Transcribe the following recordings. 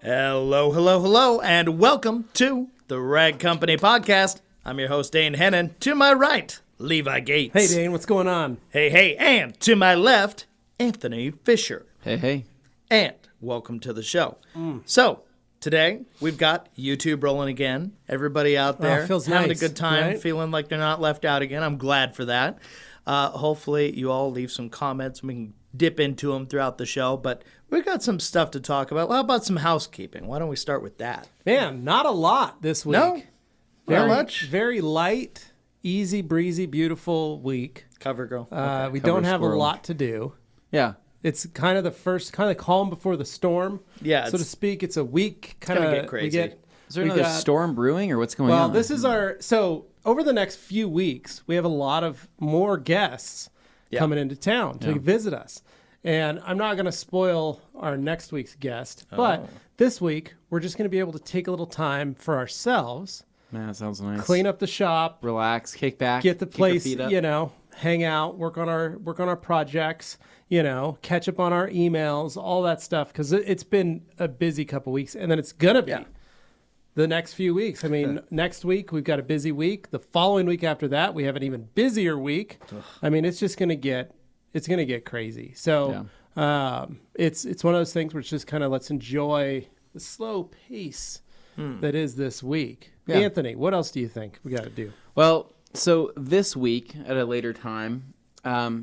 Hello, hello, hello, and welcome to the Rag Company Podcast. I'm your host, Dane Hennen. To my right, Levi Gates. Hey, Dane, what's going on? Hey, and to my left, Anthony Fisher. Hey. And welcome to the show. So, today, we've got YouTube rolling again. Everybody out there feels having nice, a good time, right? feeling like they're not left out again. I'm glad for that. Hopefully, you all leave some comments. We can dip into them throughout the show, but we've got some stuff to talk about. Well, how about some housekeeping? Why don't we start with that? Man, not a lot this week. No? Very Not much? Very light, easy, breezy, beautiful week. Cover girl. We Cover don't have squirrel. a lot to do. Yeah. It's kind of the first, kind of calm before the storm, Yeah, so to speak. It's a week. gonna Kind of get crazy. Is there another storm brewing or what's going Well, on? this is so over the next few weeks, we have a lot of more guests coming into town to visit us. And I'm not going to spoil our next week's guest, but this week we're just going to be able to take a little time for ourselves, Man, that sounds nice. clean up the shop, Relax, kick back, get the kick place, your feet up. Hang out, work on our projects, catch up on our emails, all that stuff, because it's been a busy couple weeks, and then it's gonna be the next few weeks. I mean, next week we've got a busy week. The following week after that, we have an even busier week. I mean, it's just gonna get crazy. So it's one of those things where it's just kind of let's enjoy the slow pace that is this week. Yeah. Anthony, what else do you think we got to do? Well, so this week at a later time,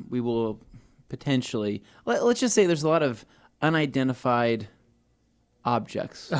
we will potentially, let's just say there's a lot of unidentified objects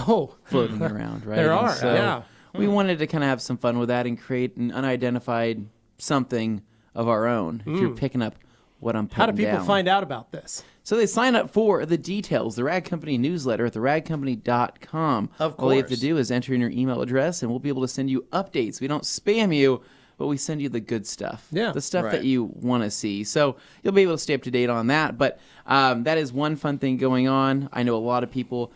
floating around, right? There And are, so yeah. We wanted to kind of have some fun with that and create an unidentified something of our own. If you're picking up what I'm putting How do people down. find out about this? So they sign up for the details, the Rag Company newsletter at theragcompany.com. Of All you have to course. do is enter in your email address, and we'll be able to send you updates. We don't spam you, but we send you the good stuff. Yeah. The stuff Right. that you want to see. So you'll be able to stay up to date on that. But that is one fun thing going on. I know a lot of people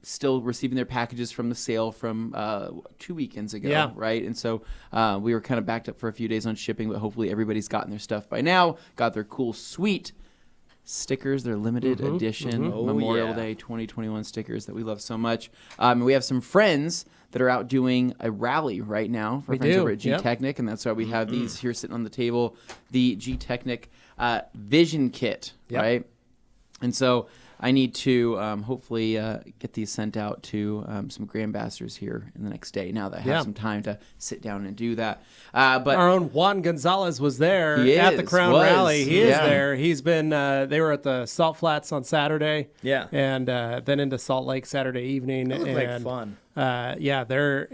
still receiving their packages from the sale from 2 weekends ago, Yeah. right? And so we were kind of backed up for a few days on shipping, but hopefully everybody's gotten their stuff by now, got their cool, sweet stickers. They're limited edition Oh, Memorial yeah. Day 2021 stickers that we love so much. We have some friends that are out doing a rally right now for We friends do, over at yep. G-Technic, and that's why we have these here sitting on the table, the G-Technic Vision Kit, Yep. right? And so I need to hopefully get these sent out to some grand ambassadors here in the next day. Now that I have some time to sit down and do that. But our own Juan Gonzalez was there at the Crown was. Rally. He is Yeah. there. He's been. They were at the Salt Flats on Saturday. Yeah. And then into Salt Lake Saturday evening. That looked like fun. Yeah, runs.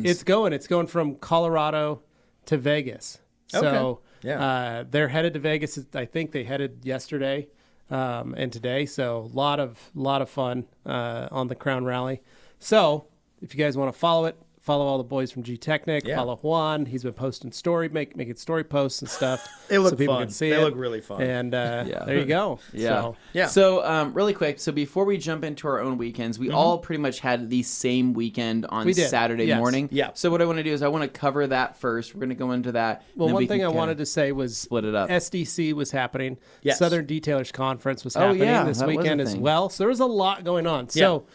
it's going from Colorado to Vegas. So they're headed to Vegas. I think they headed yesterday and today. So a lot of fun on the Crown Rally. So if you guys want to follow it, follow all the boys from G Technic. Yeah. Follow Juan. He's been posting making story posts and stuff. They look so people fun. Can see they it. look really fun. And there you go. Yeah. So really quick. So before we jump into our own weekends, we all pretty much had the same weekend on Saturday morning. Yeah. So what I want to do is I want to cover that first. We're going to go into that. Well, one thing I wanted to say was split it up. SDC was happening. Yes. Southern Detailers Conference was happening this that was a weekend as thing. well. So there was a lot going on. So,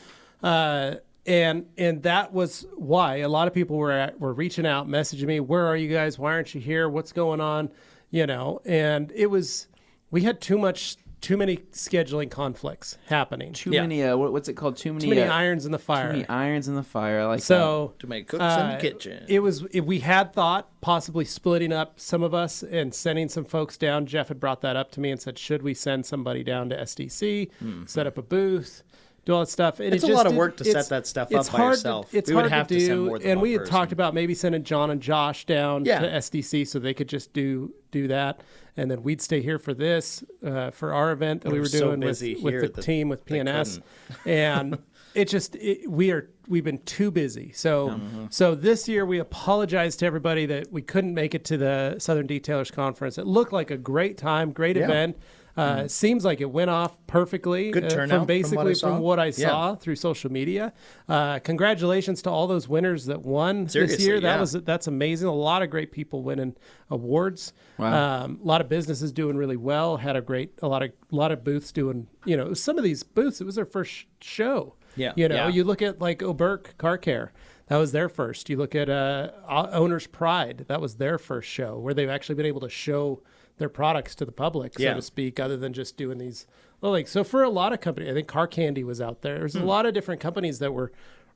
and that was why a lot of people were reaching out, messaging me, "Where are you guys? Why aren't you here? What's going on?" And we had too many scheduling conflicts happening. Too many. What's it called? Too many irons in the fire. Too many irons in the fire. I like so Too many cooks in the kitchen. We had thought possibly splitting up some of us and sending some folks down. Jeff had brought that up to me and said, should we send somebody down to SDC, set up a booth, do all that stuff? And it's a lot of work to set that stuff up by yourself. It's we hard would have to send more than and one we had person. talked about maybe sending John and Josh down to SDC so they could just do that. And then we'd stay here for this, for our event that we were doing with the team, with PNS. And we've been too busy. So this year we apologize to everybody that we couldn't make it to the Southern Detailers Conference. It looked like a great time, great event. Seems like it went off perfectly. Good turnout from what I saw through social media. Congratulations to all those winners that won this year. That's amazing. A lot of great people winning awards. Wow. A lot of businesses doing really well. Had a lot of booths doing. Some of these booths, it was their first show. Yeah. You look at like O'Burke Car Care. That was their first. You look at Owner's Pride. That was their first show where they've actually been able to show their products to the public, so to speak, other than just doing these. So for a lot of companies, I think Car Candy was out there. There's a lot of different companies that were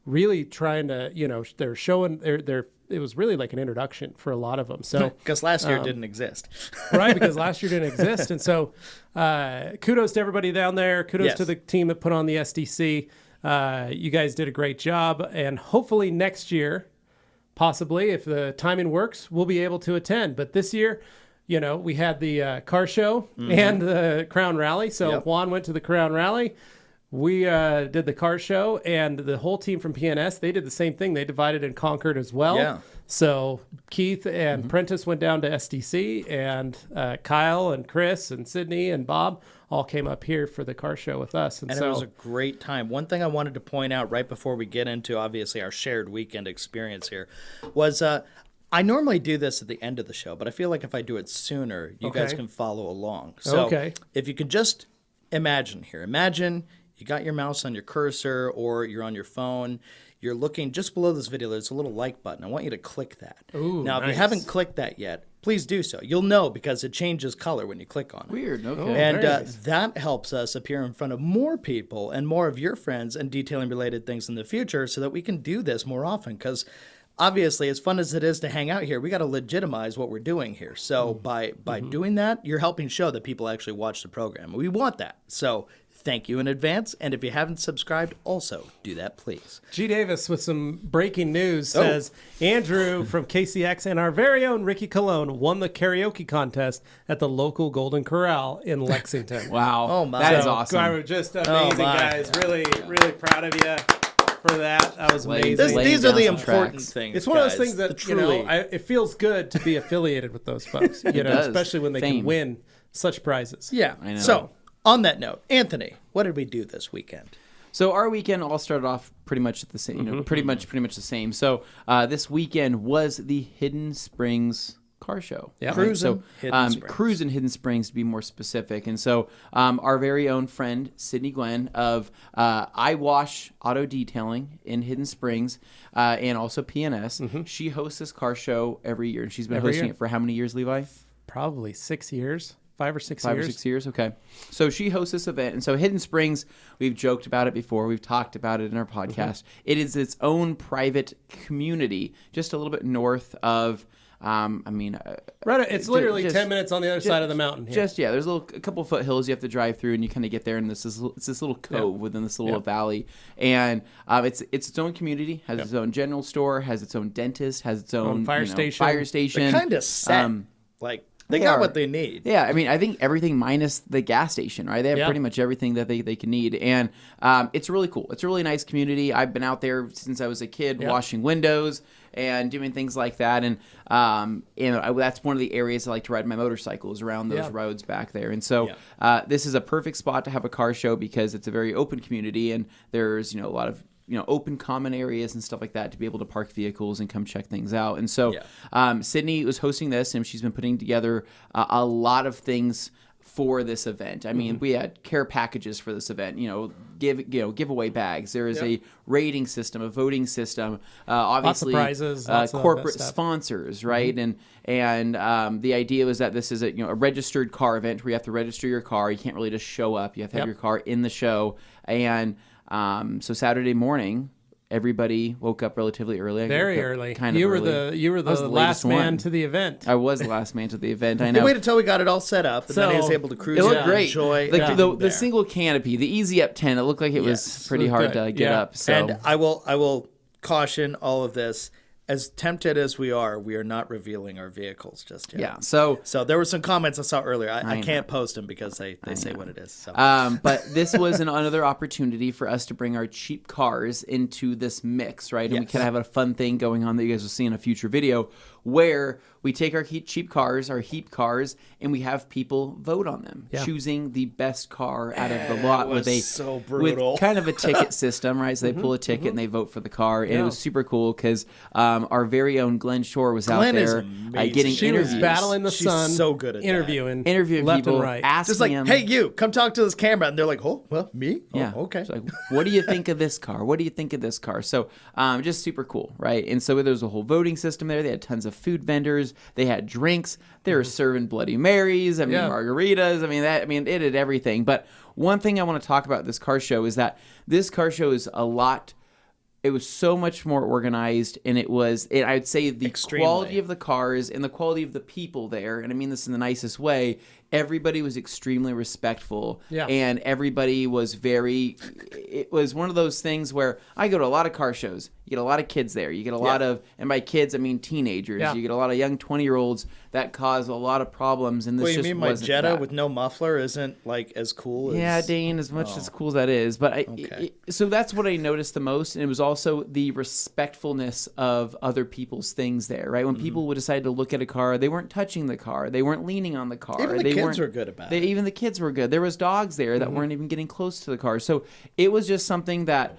really trying to, they're showing it was really like an introduction for a lot of them. So because last year didn't exist. Right, because last year didn't exist. And so kudos to everybody down there. Kudos to the team that put on the SDC. You guys did a great job. And hopefully next year, possibly, if the timing works, we'll be able to attend. But this year, we had the car show and the Crown Rally. So Juan went to the Crown Rally. We did the car show, and the whole team from PNS, they did the same thing. They divided and conquered as well. Yeah. So Keith and Prentice went down to SDC, and Kyle and Chris and Sydney and Bob all came up here for the car show with us. And it was a great time. One thing I wanted to point out right before we get into, obviously, our shared weekend experience here was I normally do this at the end of the show, but I feel like if I do it sooner, you guys can follow along. So if you can just imagine you got your mouse on your cursor or you're on your phone, you're looking just below this video, there's a little like button. I want you to click that. Ooh, now, nice. if you haven't clicked that yet, please do so. You'll know because it changes color when you click on it. Weird. Okay. And nice. that helps us appear in front of more people and more of your friends and detailing related things in the future so that we can do this more often. Because obviously, as fun as it is to hang out here, we got to legitimize what we're doing here. So by doing that, you're helping show that people actually watch the program. We want that. So thank you in advance. And if you haven't subscribed, also do that, please. G. Davis with some breaking news says, Andrew from KCX and our very own Ricky Colon won the karaoke contest at the local Golden Corral in Lexington. Wow. Oh, my. That is awesome. Just amazing, guys. Really, really proud of you for that. That was amazing. These are the important things. It's one of those things that, it feels good to be affiliated with those folks, especially when they can win such prizes. Yeah. I know. So, on that note, Anthony, what did we do this weekend? So our weekend all started off pretty much at the same, pretty much the same. So this weekend was the Hidden Springs car show. Yeah. Cruisin, Cruisin Hidden Springs to be more specific. And so our very own friend, Sydney Glenn of I Wash Auto Detailing in Hidden Springs and also PNS, she hosts this car show every year. And she's been hosting it for how many years, Levi? Probably 6 years. 5 or 6 5 years. or 6 years. Okay. So she hosts this event. And so Hidden Springs, we've joked about it before. We've talked about it in our podcast. It is its own private community just a little bit north of, Right, it's literally 10 minutes on the other side of the mountain here. There's a couple of foothills you have to drive through, and you kind of get there, and it's this little cove within this little valley. And it's its own community, has its own general store, has its own dentist, has its own fire station. They're kind of set. They got what they need. Yeah, I mean, I think everything minus the gas station, right? They have pretty much everything that they can need. And it's really cool. It's a really nice community. I've been out there since I was a kid washing windows and doing things like that. And that's one of the areas I like to ride my motorcycles around those roads back there. And so this is a perfect spot to have a car show because it's a very open community and there's, a lot of open common areas and stuff like that to be able to park vehicles and come check things out. And so Sydney was hosting this, and she's been putting together a lot of things for this event. I mean, we had care packages for this event, giveaway bags. There is a rating system, a voting system, obviously lots of prizes, corporate sponsors, right? And the idea was that this is a registered car event where you have to register your car. You can't really just show up. You have to have your car in the show. And so Saturday morning, everybody woke up relatively early. Very early. Kind of you early. You were the last man to the event. I was the last man to the event. I know. He waited until we got it all set up, and then he was able to cruise. It looked great. Enjoy the single canopy, the easy up tent. It looked like it was pretty hard to get up. So. And I will caution all of this. As tempted as we are not revealing our vehicles just yet. Yeah. So there were some comments I saw earlier. I can't post them because they say what it is. So. But this was another opportunity for us to bring our cheap cars into this mix, right? And we kind of have a fun thing going on that you guys will see in a future video where we take our cheap cars, our heap cars, and we have people vote on them, choosing the best car out of the lot with so brutal. with kind of a ticket system, right? So they pull a ticket and they vote for the car. And it was super cool because our very own Glenn Shore was out there getting she interviews. was battling the sun, so good at interviewing left people, and right, asking just like, them, hey, you come talk to this camera, and they're like, oh, well, me? Yeah. Oh, okay. It's like, what do you think of this car? What do you think of this car? So just super cool, right? And so there was a whole voting system there. They had tons of food vendors. They had drinks. They were serving Bloody Marys. Margaritas. It did everything. But one thing I want to talk about this car show is that this car show is it was so much more organized, and I'd say the quality of the cars and the quality of the people there, and I mean this in the nicest way, everybody was extremely respectful, and everybody was it was one of those things where I go to a lot of car shows. You get a lot of kids there. You get a lot of, and by kids, I mean teenagers. Yeah. You get a lot of young 20-year-olds that cause a lot of problems, and this Wait, just you mean my wasn't Jetta that. with no muffler isn't like as cool as... Yeah, Dane, as much as cool as that is. But so that's what I noticed the most, and it was also the respectfulness of other people's things there, right? When people would decide to look at a car, they weren't touching the car. They weren't leaning on the car. Even the kids were good about it. Even the kids were good. There was dogs there that weren't even getting close to the car. So it was just something that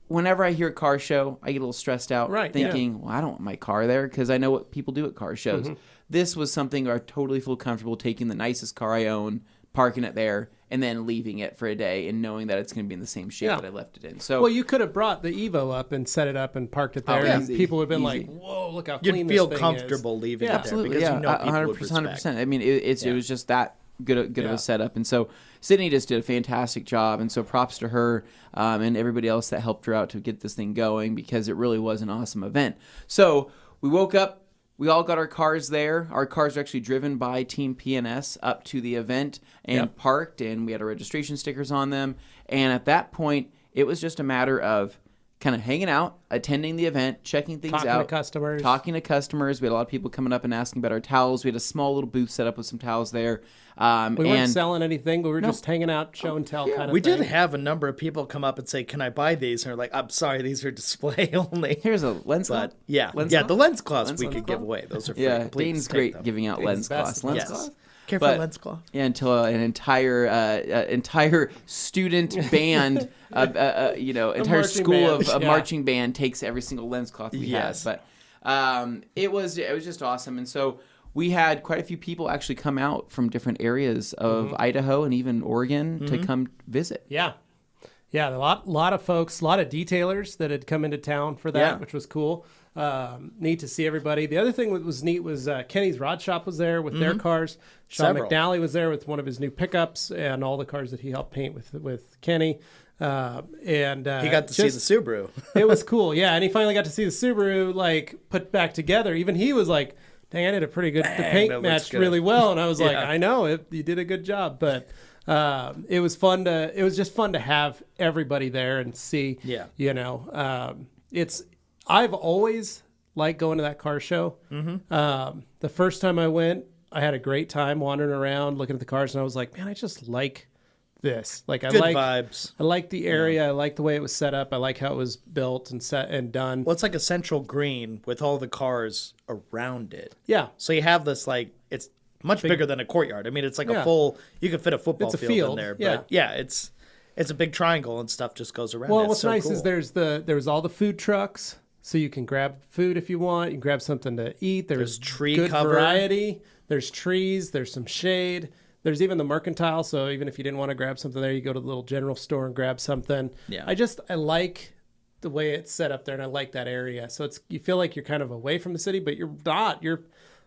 whenever I hear a car show, I get a little stressed out thinking, well, I don't want my car there because I know what people do at car shows. This was something where I totally feel comfortable taking the nicest car I own, parking it there, and then leaving it for a day and knowing that it's going to be in the same shape that I left it in. So, well, you could have brought the Evo up and set it up and parked it there, and people would have been like, whoa, look how clean You'd this feel thing comfortable is. leaving it there because you know people would respect. 100%. I mean, it was just that good of a setup. And so Sydney just did a fantastic job. And so props to her and everybody else that helped her out to get this thing going because it really was an awesome event. So we woke up. We all got our cars there. Our cars were actually driven by Team PNS up to the event and parked, and we had our registration stickers on them. And at that point, it was just a matter of kind of hanging out, attending the event, checking things out. Talking to customers. We had a lot of people coming up and asking about our towels. We had a small little booth set up with some towels there. We weren't selling anything, but we were just hanging out, show and tell kind of thing. We did have a number of people come up and say, can I buy these? And they're like, I'm sorry, these are display only. Here's a lens cloth. The lens cloths we could give away. Those are free. Yeah, Dane's great giving out lens cloths. Lens cloths. Careful, lens cloth. Yeah, until an entire student band, entire school of a marching band takes every single lens cloth we have. But it was just awesome, and so we had quite a few people actually come out from different areas of Idaho and even Oregon to come visit. Yeah, Yeah, a lot of folks, a lot of detailers that had come into town for that, which was cool. Neat to see everybody. The other thing that was neat was Kenny's Rod Shop was there with their cars. Sean McNally was there with one of his new pickups and all the cars that he helped paint with Kenny. And he got to see the Subaru. It was cool, yeah. And he finally got to see the Subaru like put back together. Even he was like, "Dang, I did a pretty good. The paint matched really well." And I was like, "I know you did a good job." But it was fun to. It was just fun to have everybody there and see. Yeah, you know, I've always liked going to that car show. The first time I went, I had a great time wandering around looking at the cars, and I was like, "Man, I just like this. Like, I good like vibes. I like the area. I like the way it was set up. I like how it was built and set and done." Well, it's like a central green with all the cars around it. Yeah. So you have this like it's much bigger than a courtyard. I mean, it's like a full. You could fit a football field in there. But it's a big triangle and stuff just goes around. Well, what's so nice is there's all the food trucks, so you can grab food if you want. You can grab something to eat. There's tree good cover. Variety. There's trees. There's some shade. There's even the mercantile, so even if you didn't want to grab something there, you go to the little general store and grab something. Yeah. I like the way it's set up there, and I like that area. So you feel like you're kind of away from the city, but you're not. You're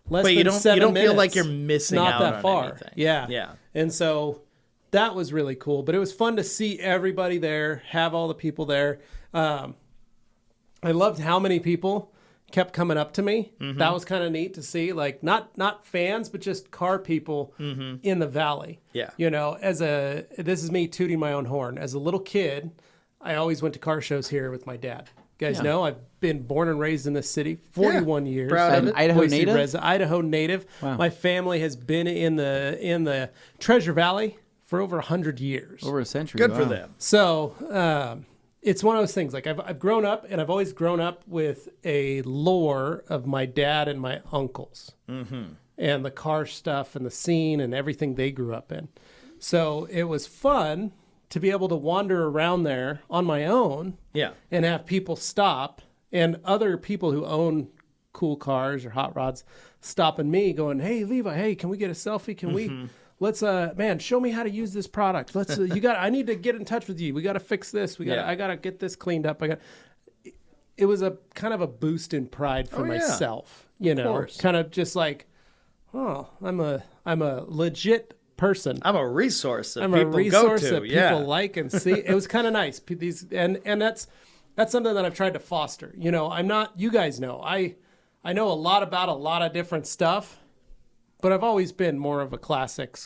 less than 7 minutes. You don't feel like you're missing not out that on far. anything. Yeah. Yeah. And so that was really cool. But it was fun to see everybody there, have all the people there. I loved how many people kept coming up to me. That was kind of neat to see, like not fans, but just car people in the valley. Yeah. You know, this is me tooting my own horn. As a little kid, I always went to car shows here with my dad. You guys know I've been born and raised in this city, 41 years. Proud of it. Idaho native? Idaho native. Wow. My family has been in the Treasure Valley for over 100 years. Over a century. Good wow. for them. So it's one of those things. Like I've grown up, and I've always grown up with a lore of my dad and my uncles, and the car stuff and the scene and everything they grew up in. So it was fun to be able to wander around there on my own, and have people stop, and other people who own cool cars or hot rods stopping me, going, "Hey, Levi, hey, can we get a selfie? Can we?" Let's man, show me how to use this product. Let's I need to get in touch with you. We got to fix this. I got to get this cleaned up. It was a kind of a boost in pride for myself, you know, kind of just like, "Oh, I'm a legit person. I'm a resource that I'm people a resource go to. that people like and see." It was kind of nice. And that's something that I've tried to foster. You know, I'm not, you guys know, I know a lot about a lot of different stuff, but I've always been more of a classic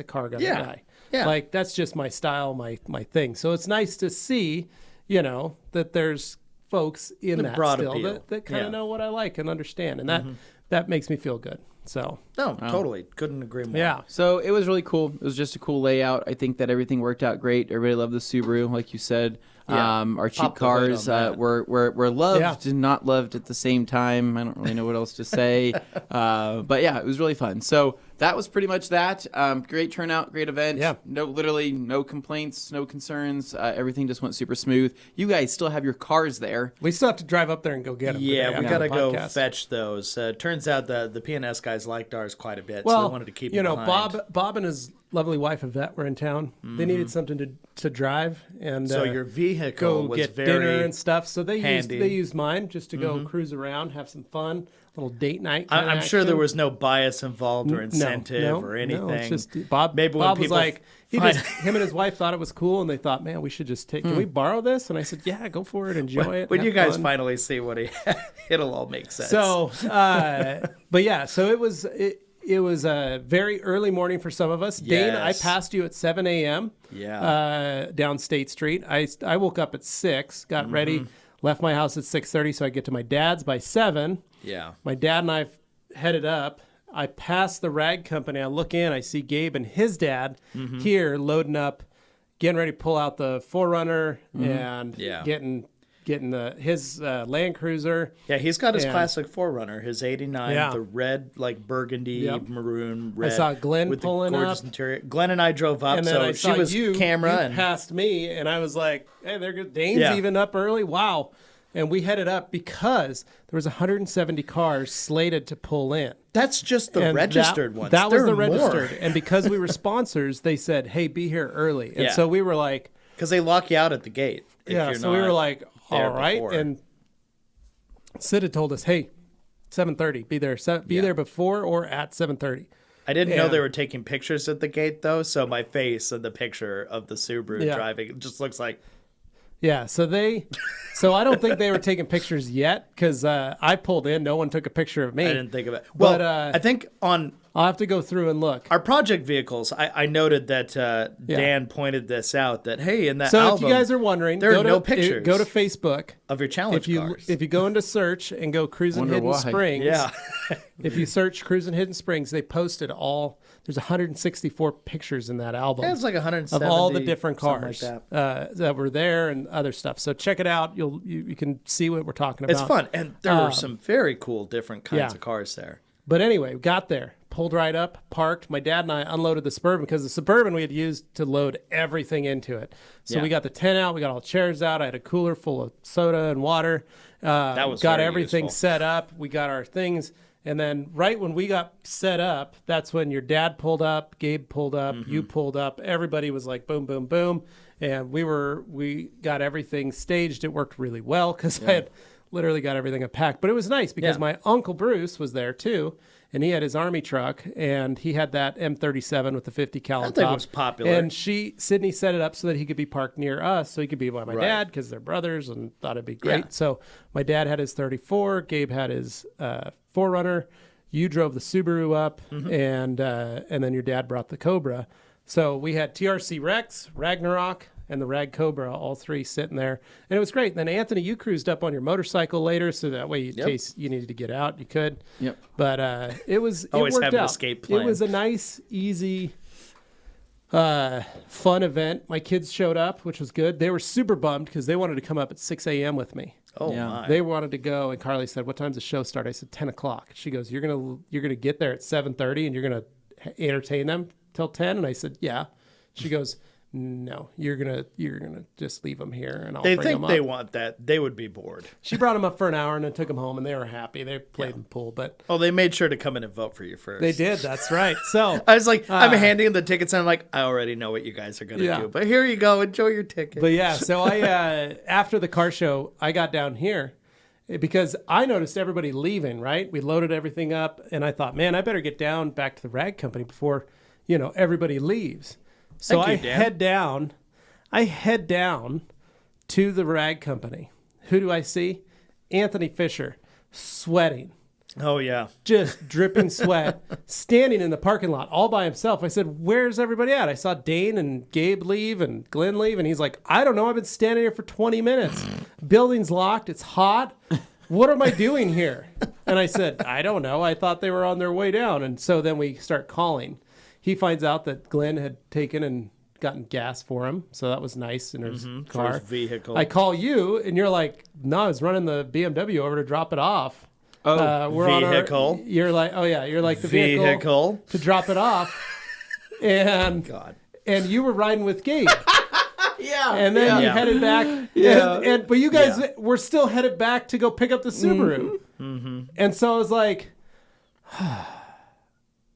car guy. Yeah. Like that's just my style, my thing. So it's nice to see, you know, that there's folks in The that broad still appeal. that kind of know what I like and understand. And that makes me feel good. So No, totally. Couldn't agree more. yeah. So it was really cool. It was just a cool layout. I think that everything worked out great. Everybody loved the Subaru, like you said. Our cheap Pop the hood cars on that. were loved and not loved at the same time. I don't really know what else to say. But yeah, it was really fun. So that was pretty much that. Great turnout, great event. Yeah. Literally no complaints, no concerns. Everything just went super smooth. You guys still have your cars there. We still have to drive up there and go get them. Yeah, we got gotta go fetch those. Turns out the PNS guys liked ours quite a bit, so Well, they wanted to keep you it know, behind. Bob and his lovely wife Yvette were in town. They needed something to drive, and So your vehicle go was get very dinner and stuff. So they handy. used mine just to go cruise around, have some fun, little date night. I'm sure there was no bias involved or incentive or anything. No, it's just Bob. Maybe when Bob was people like, find- him and his wife thought it was cool, and they thought, man, we should just take. Can we borrow this? And I said, yeah, go for it, enjoy it. When have you guys fun. finally see what he had, it'll all make sense. So, but yeah, so it was a very early morning for some of us. Dane, I Yes. passed you at 7 a.m. Down State Street. I woke up at 6, got ready, left my house at 6:30, so I get to my dad's by 7. yeah. My dad and I headed up. I pass the rag company. I look in. I see Gabe and his dad here loading up, getting ready to pull out the 4Runner and getting his Land Cruiser. Yeah, he's got his And- classic 4Runner, his 89, Yeah. the red, like burgundy, maroon, red. saw Glenn with pulling the gorgeous up. interior. Glenn and I drove up, And then so I she saw was you camera and passed me, and I was like, "Hey, they're good." Dane's Yeah. even up early. Wow! And we headed up because there was 170 cars slated to pull in. that's just the And registered ones. That was There the are more. registered, and because we were sponsors, they said, "Hey, be here early." And Yeah. so we were like, because they lock you out at the gate. If Yeah, you're so we not were like, there all right. before. And Sid had told us, hey, 7:30, be there. Be there before or at 7:30. I didn't know and- they were taking pictures at the gate, though, so my face and the picture of the Subaru Yeah. driving, it just looks like... Yeah, so I don't think they were taking pictures yet because I pulled in. No one took a picture of me. I didn't think of it. Well, I think on I'll have to go through and look. our project vehicles, I noted that Dan pointed this out, that, hey, in that So album, if you guys are wondering, there are go no to, pictures Go to Facebook. of your challenge cars. If you go into search and go Cruisin Wonder Hidden why. Springs, Yeah. if you search Cruisin Hidden Springs, they posted all. There's 164 pictures in that album. It's like 170. Of all the different something cars like that. that were there and other stuff. So check it out. You can see what we're talking about. It's fun. And there were some very cool different kinds yeah. of cars there. But anyway, we got there, pulled right up, parked. My dad and I unloaded the Suburban because the Suburban we had used to load everything into it. So Yeah. we got the tent out, we got all the chairs out. I had a cooler full of soda and water. That was got very everything useful. set up. We got our things. And then right when we got set up, that's when your dad pulled up, Gabe pulled up, Mm-hmm. you pulled up. Everybody was like boom, boom, boom. And we got everything staged. It worked really well because I had literally got everything unpacked. But it was nice because Yeah. my Uncle Bruce was there too. And he had his army truck, and he had that M37 with the 50 cal on That thing top. was popular. And Sydney set it up so that he could be parked near us, so he could be by my Right. dad because they're brothers, and thought it'd be great. Yeah. So my dad had his 34, Gabe had his 4Runner. You drove the Subaru up, Mm-hmm. and then your dad brought the Cobra. So we had TRC Rex, Ragnarok, and the Rag Cobra, all three sitting there. And it was great. And then, Anthony, you cruised up on your motorcycle later, so that way, in case you needed to get out, you could. Yep. But it Always worked have an out. escape plan. It was a nice, easy, fun event. My kids showed up, which was good. They were super bummed because they wanted to come up at 6 a.m. with me. Oh, Yeah. my. They wanted to go, and Carly said, "What time's the show start?" I said, 10 o'clock. She goes, "You're gonna get there at 7:30, and you're gonna entertain them till 10?" And I said, "Yeah." She goes, "No, you're gonna just leave them here, and I'll They bring think them up." they want that. They would be bored. She brought them up for an hour and then took them home, and they were happy. They played in pool, but Oh, they made sure to come in and vote for you first. they did. That's right. So I was like, I'm handing them the tickets, and I'm like, I already know what you guys are going to Yeah. do. But here you go. Enjoy your ticket. But yeah, so I after the car show, I got down here because I noticed everybody leaving, right? We loaded everything up, and I thought, man, I better get down back to the rag company before, everybody leaves. So Thank you, Dan. I head down to the rag company. Who do I see? Anthony Fisher, sweating. Oh, yeah. Just dripping sweat, standing in the parking lot all by himself. I said, "Where's everybody at?" I saw Dane and Gabe leave and Glenn leave, and he's like, "I don't know. I've been standing here for 20 minutes. Building's locked. It's hot. What am I doing here?" And I said, "I don't know. I thought they were on their way down." And so then we start calling. He finds out that Glenn had taken and gotten gas for him, so that was nice in his For car. his vehicle. I call you, and you're like, "No, I was running the BMW over to drop it off." We're on vehicle. you're like, oh yeah, you're like the Vehicle. vehicle to drop it off, and God. and you were riding with Gabe, Yeah. and then you Yeah. headed back, Yeah. but you guys Yeah. were still headed back to go pick up the Subaru, and so I was like.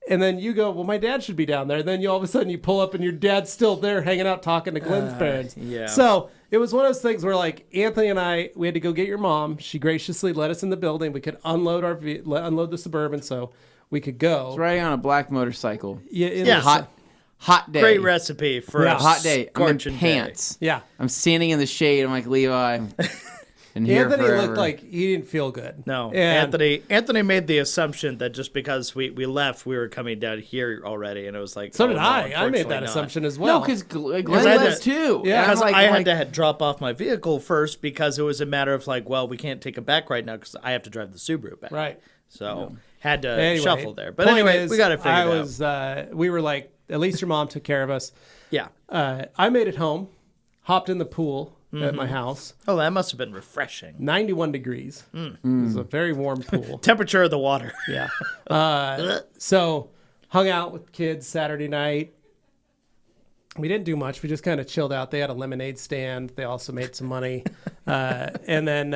And then you go, "Well, my dad should be down there." And then you all of a sudden you pull up and your dad's still there hanging out talking to Glenn's parents. yeah. So it was one of those things where like Anthony and I, we had to go get your mom. She graciously let us in the building. We could unload unload the Suburban so we could go. Riding on a black motorcycle. Yeah. It Yeah. was- Hot day. Great recipe for Yeah. a Hot day. I'm in scorching day. pants. Yeah. I'm standing in the shade. I'm like, Levi. And here Anthony forever. looked like he didn't feel good. No, And- Anthony made the assumption that just because we left, we were coming down here already, and it was like, So oh, did no, I. I made unfortunately that not. assumption as well. No, because Glenn I had left to- too. Yeah. Because I'm like, I I'm had like, to drop off my vehicle first because it was a matter of like, well, we can't take it back right now because I have to drive the Subaru back. Right. So had to Anyway, shuffle there. But point anyway, is, we got to figure it out. We were like, at least your mom took care of us. Yeah. I made it home, hopped in the pool at Mm-hmm. my house. Oh, that must have been refreshing. 91 degrees. It was a very warm pool. Temperature of the water. Yeah. So hung out with kids Saturday night. We didn't do much. We just kind of chilled out. They had a lemonade stand. They also made some money. And then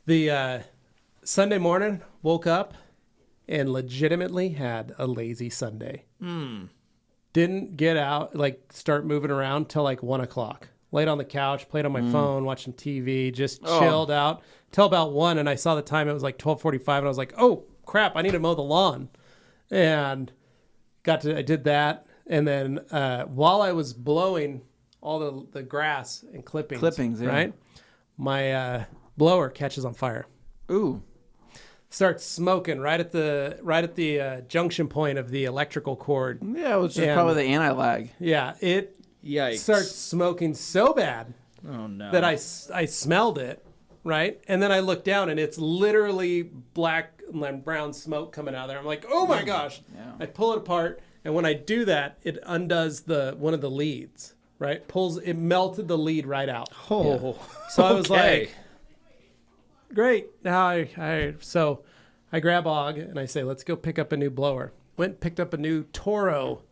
the Sunday morning, woke up and legitimately had a lazy Sunday. Didn't get out, like start moving around till like 1 o'clock. Laid on the couch, played on my phone, watched some TV, just chilled out till about 1. And I saw the time; it was like 12:45, and I was like, "Oh crap! I need to mow the lawn." And I did that, and then while I was blowing all the grass and clippings, right, my blower catches on fire. Ooh. Starts smoking right at the junction point of the electrical cord. Yeah, which is probably the anti-lag. Yeah, it starts smoking so bad that I smelled it, right? And then I look down, and it's literally black and brown smoke coming out of there. I'm like, oh my gosh. Yeah. I pull it apart, and when I do that, it undoes one of the leads, right? It melted the lead right out. Oh. Yeah. So I was like, great. Now so I grab Og and I say, let's go pick up a new blower. Went and picked up a new Toro.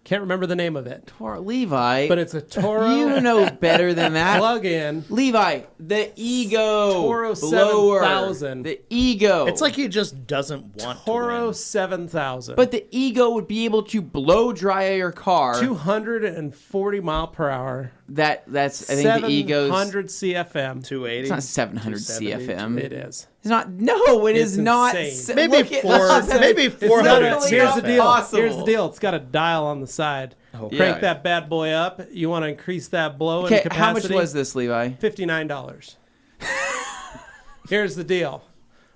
Can't remember the name of it. Levi. But it's a Toro. You know better than that. Plug-in. Levi, the Ego Toro blower. 7000. The Ego. It's like he just doesn't want Toro to win. 7000. But the Ego would be able to blow dry your car. 240 mile per hour. That's I think the Ego's 700 CFM. 280. It's not 700 CFM. It is. It's not. No, it It's is not. insane. Maybe Look at four. us. Maybe 400. It's Here's the not deal. possible. Here's the deal. It's got a dial on the side. Oh, Crank yeah. that bad boy up. You want to increase that blow in Okay, capacity. how much was this, Levi? $59. Here's the deal.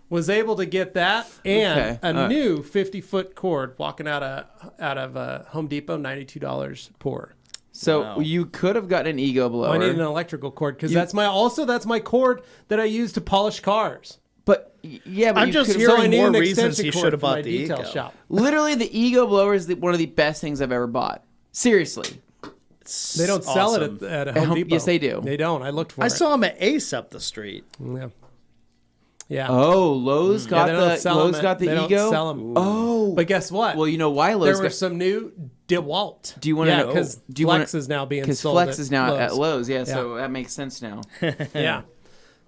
Was able to get that and a new 50-foot cord walking out of Home Depot, $92 pour. So you could have gotten an Ego blower. I need an electrical cord because that's my cord that I use to polish cars. But yeah, but I'm you just could've- hearing So I need more an reasons extension he cord should have for my bought the detail Ego. shop. Literally, the Ego blower is one of the best things I've ever bought. Seriously. They don't sell awesome. it at Home Depot. Yes, they do. They don't. I looked for it. I saw him at Ace up the street. Yeah. Yeah. Oh, Lowe's got they don't sell 'em got the they Ego. Don't sell 'em. Oh, But guess what? well, you know why there Lowe's were got. some new DeWalt. Do you want to know? Because Do you Flex wanna, is now being Because sold Flex at is now Lowe's. at Lowe's. Yeah, so that makes sense now. Yeah.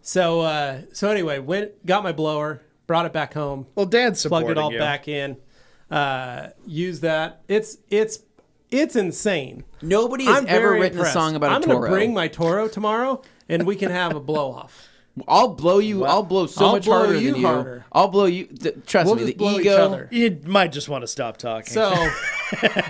So anyway, got my blower, brought it back home, Well, Dad's supporting plugged it all you. back in, used that. It's insane. Nobody has I'm ever very written impressed. a song about I'm a Toro. going to bring my Toro tomorrow, and we can have a blow off. I'll blow you. I'll blow so I'll much blow harder you than you. harder. I'll blow you. Trust We'll me, just the blow each Ego. other. You might just want to stop talking. So,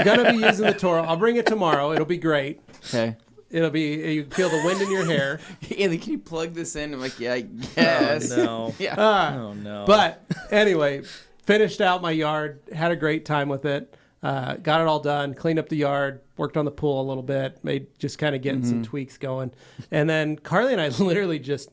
gonna be using the Toro. I'll bring it tomorrow. It'll be great. Okay. It'll be, you can feel the wind in your hair. Anthony, can you plug this in? I'm like, yeah, I guess. Oh, no. Yeah. Oh, no. But anyway, finished out my yard, had a great time with it. Got it all done, cleaned up the yard, worked on the pool a little bit, just kind of getting some tweaks going. And then Carly and I literally just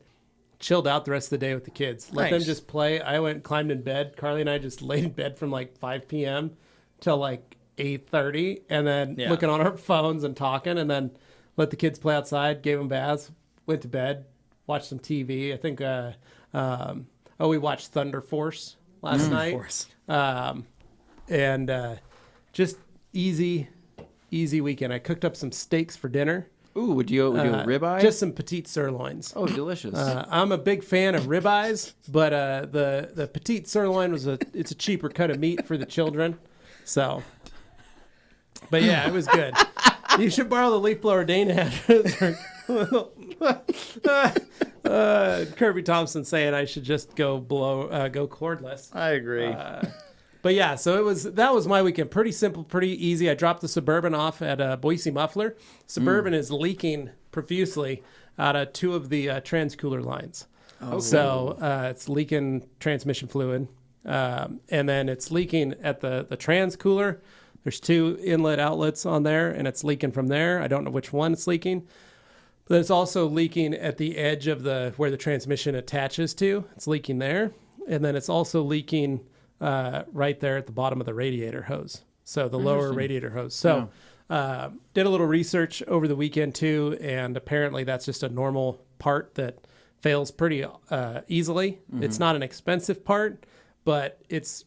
chilled out the rest of the day with the kids. Let them just play. I went and climbed in bed. Carly and I just laid in bed from like 5 p.m. till like 8:30, and then looking on our phones and talking, and then let the kids play outside, gave them baths, went to bed, watched some TV. I think, we watched Thunder Force last night. Just easy weekend. I cooked up some steaks for dinner. Ooh, would you do a ribeye? Just some petite sirloins. Oh, delicious. I'm a big fan of ribeyes, but the petite sirloin it's a cheaper cut of meat for the children. So, but yeah, it was good. You should borrow the leaf blower Dane had. Kirby Thompson saying I should just go cordless. I agree. But yeah, so that was my weekend. Pretty simple, pretty easy. I dropped the Suburban off at Boise Muffler. Suburban is leaking profusely out of 2 of the transcooler lines. Oh. So it's leaking transmission fluid. And then it's leaking at the transcooler. There's 2 inlet outlets on there, and it's leaking from there. I don't know which one it's leaking. But it's also leaking at the edge of where the transmission attaches to. It's leaking there. And then it's also leaking right there at the bottom of the radiator hose. So the lower radiator hose. So did a little research over the weekend too, and apparently that's just a normal part that fails pretty easily. Mm-hmm. It's not an expensive part, but it's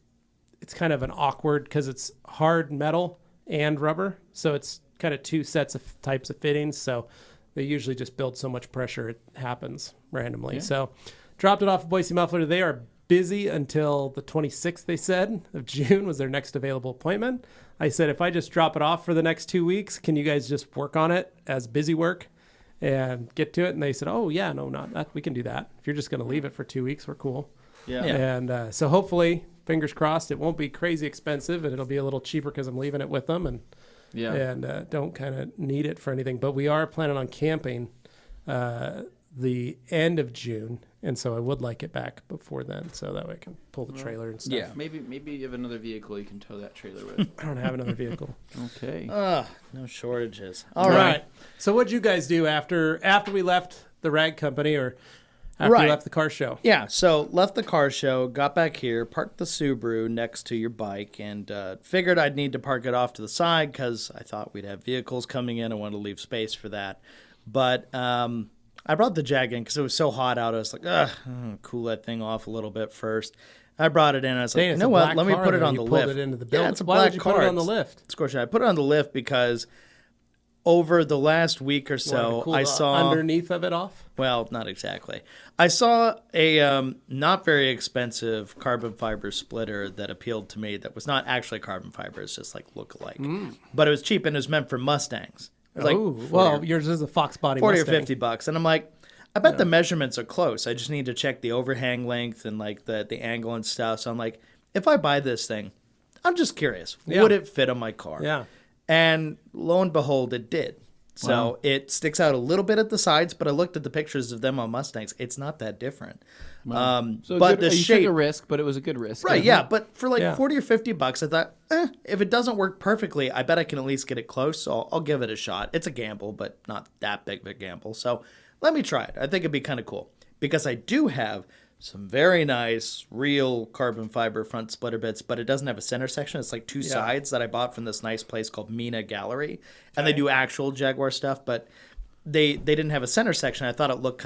kind of an awkward because it's hard metal and rubber. So it's kind of 2 sets of types of fittings. So they usually just build so much pressure it happens randomly. Yeah. So dropped it off at Boise Muffler. They are busy until the 26th, they said, of June was their next available appointment. I said, if I just drop it off for the next 2 weeks, can you guys just work on it as busy work and get to it? And they said, oh, yeah, no, not that. We can do that. If you're just going to leave it for 2 weeks, we're cool. Yeah. And so hopefully, fingers crossed, it won't be crazy expensive and it'll be a little cheaper because I'm leaving it with them and don't kind of need it for anything. But we are planning on camping the end of June. And so I would like it back before then, so that way I can pull the trailer and stuff. Yeah, maybe you have another vehicle you can tow that trailer with. I don't have another vehicle. Okay. No shortages. All right. So what'd you guys do after we left the rag company or after you left the car show? Yeah, so left the car show, got back here, parked the Subaru next to your bike, and figured I'd need to park it off to the side because I thought we'd have vehicles coming in. I wanted to leave space for that. But I brought the Jag in because it was so hot out. I was like, cool that thing off a little bit first. I brought it in. I was like, you know what? Let me put it on the lift. Pulled it into the building. Yeah, it's a Why black would you car. put it on the lift? It's scorching. I put it on the lift because over the last week or so, I saw underneath of it off. Well, not exactly. I saw a not very expensive carbon fiber splitter that appealed to me. That was not actually carbon fiber. It's just like look-alike, but it was cheap and it was meant for Mustangs. Well, yours is a Fox body 40 Mustang. or $50. And I'm like, I bet the measurements are close. I just need to check the overhang length and like the angle and stuff. So I'm like, if I buy this thing, I'm just curious. Yeah. Would it fit on my car? Yeah. And lo and behold, it did. So it sticks out a little bit at the sides, but I looked at the pictures of them on Mustangs. It's not that different. So but good, the you shape, took a risk, but it was a good risk. right? Yeah, but for like 40 or $50, I thought, if it doesn't work perfectly, I bet I can at least get it close. So I'll give it a shot. It's a gamble, but not that big of a gamble. So let me try it. I think it'd be kind of cool because I do have some very nice real carbon fiber front splitter bits, but it doesn't have a center section. It's like two sides that I bought from this nice place called Mina Gallery, and they do actual Jaguar stuff, but they didn't have a center section. I thought it looked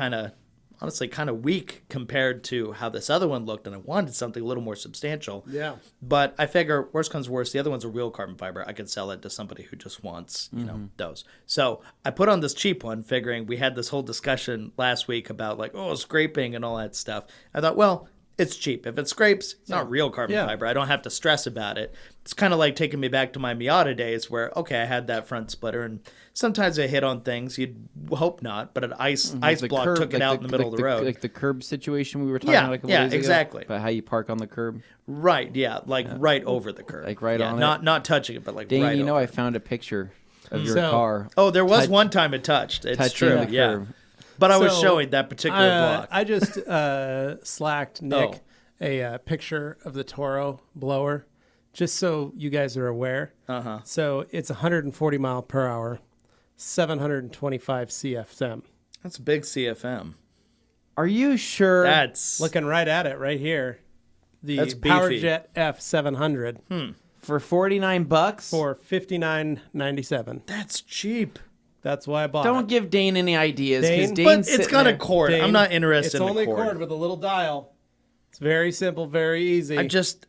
honestly kind of weak compared to how this other one looked, and I wanted something a little more substantial. Yeah. But I figure, worst comes worst, the other one's a real carbon fiber. I could sell it to somebody who just wants, those. So I put on this cheap one, figuring we had this whole discussion last week about like, scraping and all that stuff. I thought, well, it's cheap. If it scrapes, it's not real carbon fiber. I don't have to stress about it. It's kind of like taking me back to my Miata days where, okay, I had that front splitter, and sometimes I hit on things. You'd hope not, but an ice block curb, took it out in the middle of the road. Like the curb situation we were talking about a couple days ago. Exactly. About how you park on the curb. Right, right over the curb. Like right on it. it. Not touching it, but like Dane, right over. I found a picture of your car. Oh, there was one time it touched. It's touching true, the curb. But I was showing that particular block. I just slacked Nick a picture of the Toro blower, just so you guys are aware. So it's 140 mile per hour, 725 CFM. That's a big CFM. Are you sure? That's Looking right at it right here. That's The beefy. PowerJet F700 For $49? for $59.97. That's cheap. That's why I bought Don't it. give Dane any ideas, because Dane? But it's got a cord. Dane, I'm not interested it's in the only cord. a cord with a little dial. It's very simple, very easy.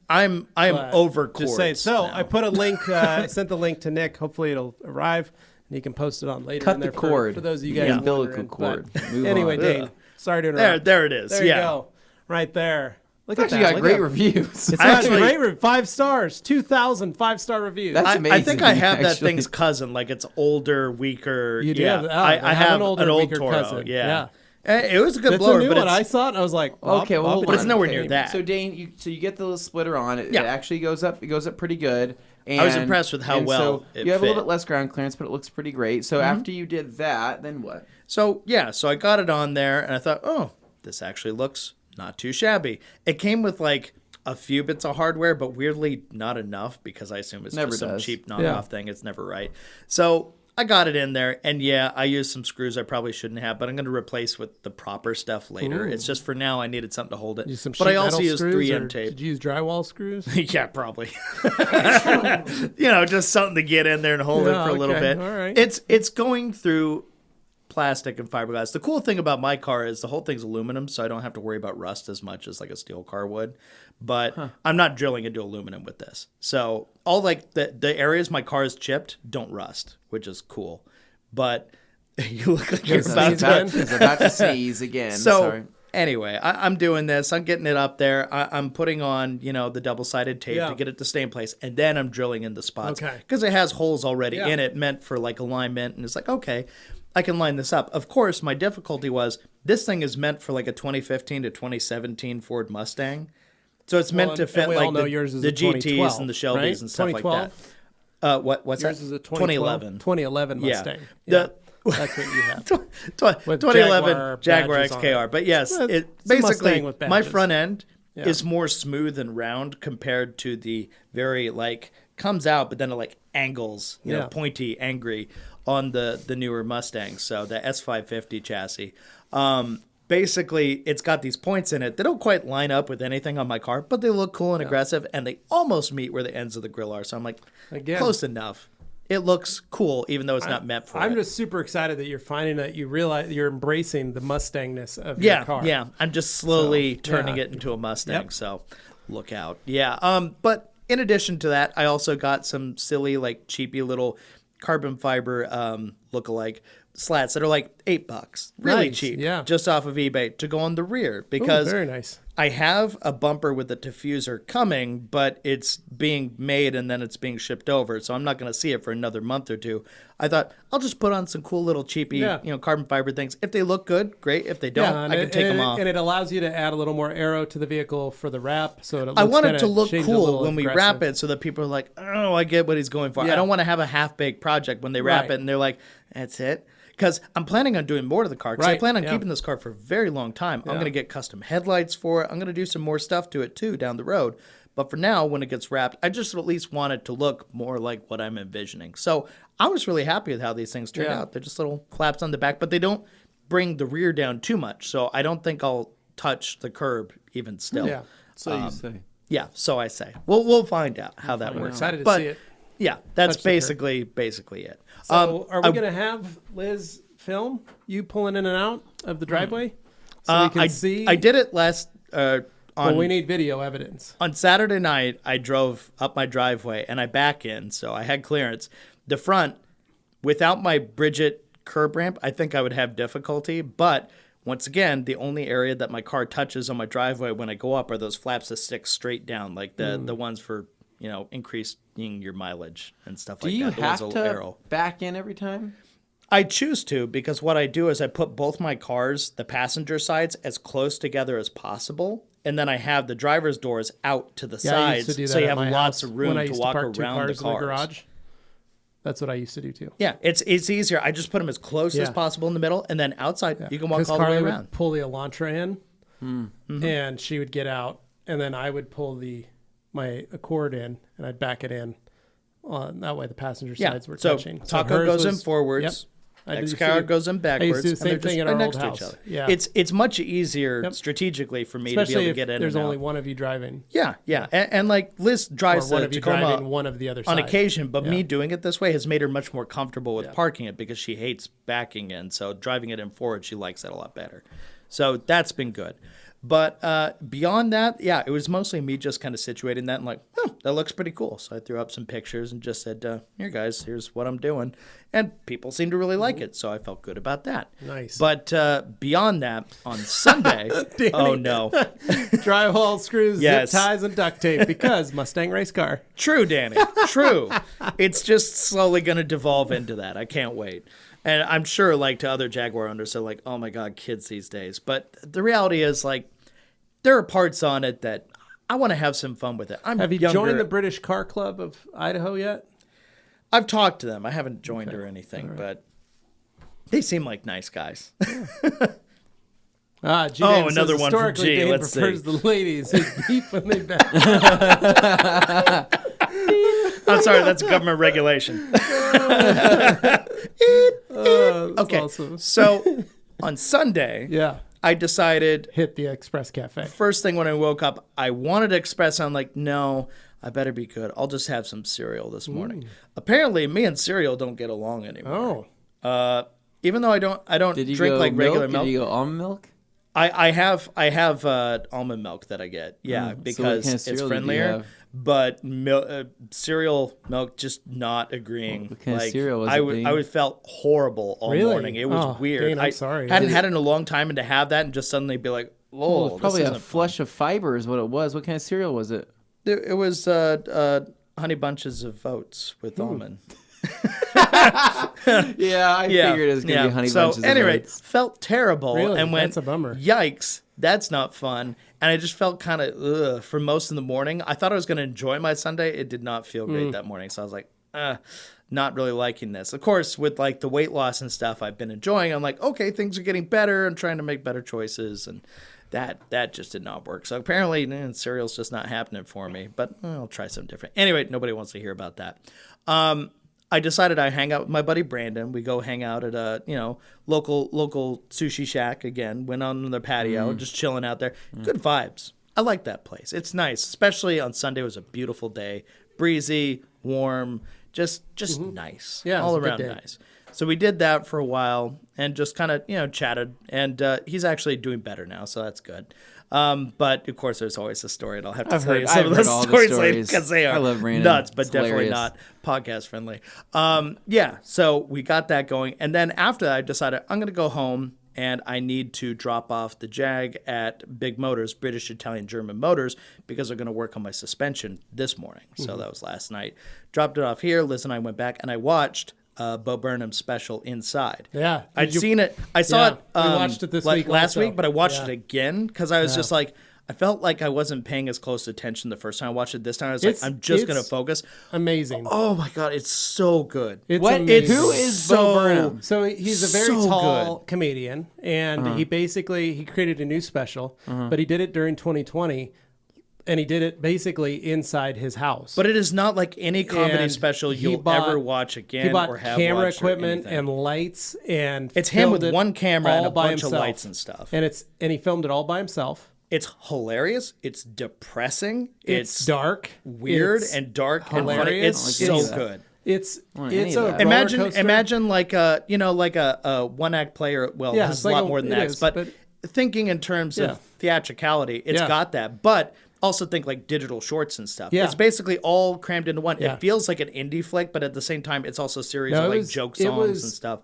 I'm over cords. Just saying. So now. I put a link, sent the link to Nick. Hopefully it'll arrive, and he can post it on later. Cut in there the cord. for those of you guys. The umbilical wondering. cord. But Move anyway, on. Dane, sorry to interrupt. There it is. There you go. Right there. Look It's at actually that. got Look great at- reviews. It's Actually- got great 5 stars, 2,000 5-star reviews. That's I amazing. think I have that actually. thing's cousin. Like it's older, weaker. You do yeah. have- I have an older, an old weaker Toro. cousin. Yeah. It was a good It's blower, a new but one. I it's, saw it and I was like, Okay, well, hold But it's on. nowhere near that. So Dane, you get the little splitter on. It Yeah. actually goes up. It goes up pretty good. And, I was impressed with how and well so it you have a little fit. bit less ground clearance, but it looks pretty great. So after you did that, then what? So I got it on there, and I thought, this actually looks not too shabby. It came with like a few bits of hardware, but weirdly not enough because I assume it's Never just some does. cheap knockoff thing. It's never right. So I got it in there, and I used some screws I probably shouldn't have, but I'm going to replace with the proper stuff later. Ooh. It's just for now I needed something to hold it. Use some But I sheet also metal used screws, 3M or tape. Did you use drywall screws? Yeah, probably. Just something to get in there and hold it for a little okay. bit. All right. It's going through plastic and fiberglass. The cool thing about my car is the whole thing's aluminum, so I don't have to worry about rust as much as like a steel car would. But I'm not drilling into aluminum with this. So all like the areas my car is chipped don't rust, which is cool. But you look like you're Yes, about sneeze to. again? I was about to sneeze again. So Sorry. Anyway, I'm doing this. I'm getting it up there. I'm putting on, the double-sided tape to get it to stay in place, and then I'm drilling in the spots. Okay. Because it has holes already in it meant for like alignment, and it's like, okay, I can line this up. Of course, my difficulty was this thing is meant for like a 2015 to 2017 Ford Mustang. So it's meant to fit like the GTs and the Shelbys, right? And stuff like that. What's yours that? Is a 2011. 2011 Mustang. Yeah. That's what you have. 2011 Jaguar XKR. But yes, it basically my front end is more smooth and round compared to the very comes out, but then it angles, pointy, angry on the newer Mustangs. So the S550 chassis. Basically, it's got these points in it. They don't quite line up with anything on my car, but they look cool and aggressive, and they almost meet where the ends of the grill are. So I'm like, close enough. It looks cool, even though it's not meant for it. I'm just super excited that you're finding that you realize you're embracing the Mustangness of your car. Yeah, I'm just slowly turning it into a Mustang, so look out. Yeah, but in addition to that, I also got some silly, cheapy little carbon fiber look-alike slats that are like $8, really cheap, just off of eBay to go on the rear because very nice. I have a bumper with a diffuser coming, but it's being made and then it's being shipped over, so I'm not going to see it for another month or two. I thought I'll just put on some cool little cheapy, carbon fiber things. If they look good, great. If they don't, I can take them off. And it allows you to add a little more aero to the vehicle for the wrap, so it looks I want it to look cool when aggressive. we wrap it, so that people are like, "Oh, I get what he's going for." I don't want to have a half-baked project when they wrap it and they're like, "That's it." Because I'm planning on doing more to the car. Because I plan on keeping this car for a very long time. I'm going to get custom headlights for it. I'm going to do some more stuff to it, too, down the road. But for now, when it gets wrapped, I just at least want it to look more like what I'm envisioning. So I was really happy with how these things turned out. They're just little flaps on the back, but they don't bring the rear down too much. So I don't think I'll touch the curb even still. Yeah, so you say. Yeah, so I say. We'll find out how that works. We're excited to see it. Yeah, that's basically it. So are we going to have Liz film you pulling in and out of the driveway so we can see? I did it last we need video evidence. On Saturday night, I drove up my driveway and I back in, so I had clearance. The front, without my Bridget curb ramp, I think I would have difficulty, but once again, the only area that my car touches on my driveway when I go up are those flaps that stick straight down, like the ones for increasing your mileage and stuff like that. Do you have to arrow. Back in every time? I choose to, because what I do is I put both my cars, the passenger sides, as close together as possible, and then I have the driver's doors out to the sides, so you have lots of room to walk around the cars. In the garage. That's what I used to do too. Yeah, it's easier. I just put them as close as possible in the middle, and then outside you can walk all the way around. Would pull the Elantra in, and she would get out, and then I would pull my Accord in, and I'd back it in. That way the passenger sides were touching. So Taco goes in forwards. X-Car goes in backwards. I used to do the same thing in our old house. Yeah. It's much easier strategically for me to be able to get in and out. There's only one of you driving. Yeah. And Liz drives one of you driving one of the other side. On occasion, but me doing it this way has made her much more comfortable with parking it because she hates backing in. So driving it in forward, she likes that a lot better. So that's been good. But beyond that, it was mostly me just kind of situating that and that looks pretty cool. So I threw up some pictures and just said, here, guys, here's what I'm doing. And people seem to really like it, so I felt good about that. Nice. But beyond that, on Sunday, oh, no. Drywall, screws, zip ties, and duct tape because Mustang race car. True, Danny, true. It's just slowly going to devolve into that. I can't wait. And I'm sure, to other Jaguar owners, they're like, oh, my God, kids these days. But the reality is, there are parts on it that I want to have some fun with it. Have you joined the British Car Club of Idaho yet? I've talked to them. I haven't joined or anything, but they seem like nice guys. Another one from G. Dane Let's prefers see. the ladies who beep when they back. I'm sorry, that's government regulation. Okay, awesome. So on Sunday, I decided hit the Express Cafe. First thing when I woke up, I wanted Express. I'm like, no, I better be good. I'll just have some cereal this morning. Apparently, me and cereal don't get along anymore. Even though I don't drink regular milk. Did you go almond milk? I have almond milk that I get. Yeah, because it's friendlier. But cereal milk just not agreeing. What kind of cereal was it? I felt horrible all morning. It was weird. Dane, I'm sorry. I hadn't had it in a long time, and to have that and just suddenly be like, oh, this Probably a isn't flush of fiber is what it was. What kind of cereal was it? It was honey bunches of oats with almond. Yeah, I figured it was going to be honey bunches So anyway, of oats. felt terrible Really? and went, That's a bummer. yikes, that's not fun. And I just felt kind of for most of the morning. I thought I was going to enjoy my Sunday. It did not feel great that morning. So I was like, not really liking this. Of course, with like the weight loss and stuff I've been enjoying, I'm like, okay, things are getting better. I'm trying to make better choices. And that just did not work. So apparently cereal's just not happening for me. But I'll try something different. Anyway, nobody wants to hear about that. I decided I'd hang out with my buddy Brandon. We go hang out at a local sushi shack again. Went on the patio, just chilling out there. Good vibes. I like that place. It's nice, especially on Sunday. It was a beautiful day, breezy, warm, just nice. Yeah, all it was a good around day. nice. So we did that for a while and just kind of chatted. And he's actually doing better now, so that's good. But of course, there's always a story, and I'll have to tell you some of those stories later because they are nuts, but definitely not podcast friendly. So we got that going, and then after that, I decided I'm going to go home, and I need to drop off the Jag at Big Motors, British, Italian, German Motors, because they're going to work on my suspension this morning. So that was last night. Dropped it off here. Liz and I went back, and I watched Bo Burnham's special Inside. Yeah. I'd seen it. I saw it. We watched it this week last also. week, but I watched it again because I was just like, I felt like I wasn't paying as close attention the first time I watched it. This time I was like, I'm just going to focus. Amazing. Oh my God, it's so good. It's What? amazing. Who is Bo Burnham? So he's a very So tall comedian, and he created a new special, but he did it during 2020, and he did it basically inside his house. But it is not like any comedy And special he you'll bought- ever watch again he bought or have camera watched or equipment anything. and lights, and It's him with filmed it one camera and all a by bunch of himself. lights and stuff. And he filmed it all by himself. It's hilarious. It's depressing. It's dark, weird, it's and dark and funny. hilarious. It's I like so that. good. It's any it's of a that. roller Imagine coaster. like a one act player. Well, Yeah, this it's is a like lot more than that. is, But thinking in terms of theatricality, it's Yeah. got that. But also think like digital shorts and stuff. Yeah. It's basically all crammed into one. Yeah. It feels like an indie flick, but at the same time, it's also a series No, of it like was- joke it songs was- and stuff.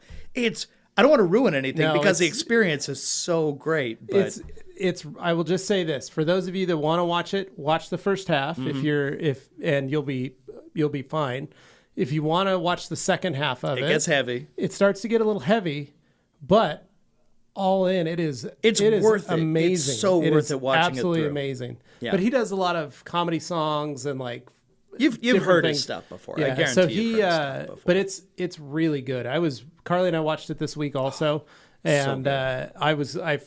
I don't want to ruin anything No, because the it's- experience is so great. But It's I will just say this, for those of you that want to watch it, watch the first half and you'll be fine. If you want to watch the second half of it, it gets heavy. it starts to get a little heavy, but all in, it is worth it. amazing. It's so worth is it watching it absolutely through. amazing. Yeah. But he does a lot of comedy songs and like You've different heard things. his stuff before. Yeah, I guarantee so you've heard his stuff before. but it's really good. Carly and I watched it this week also, and I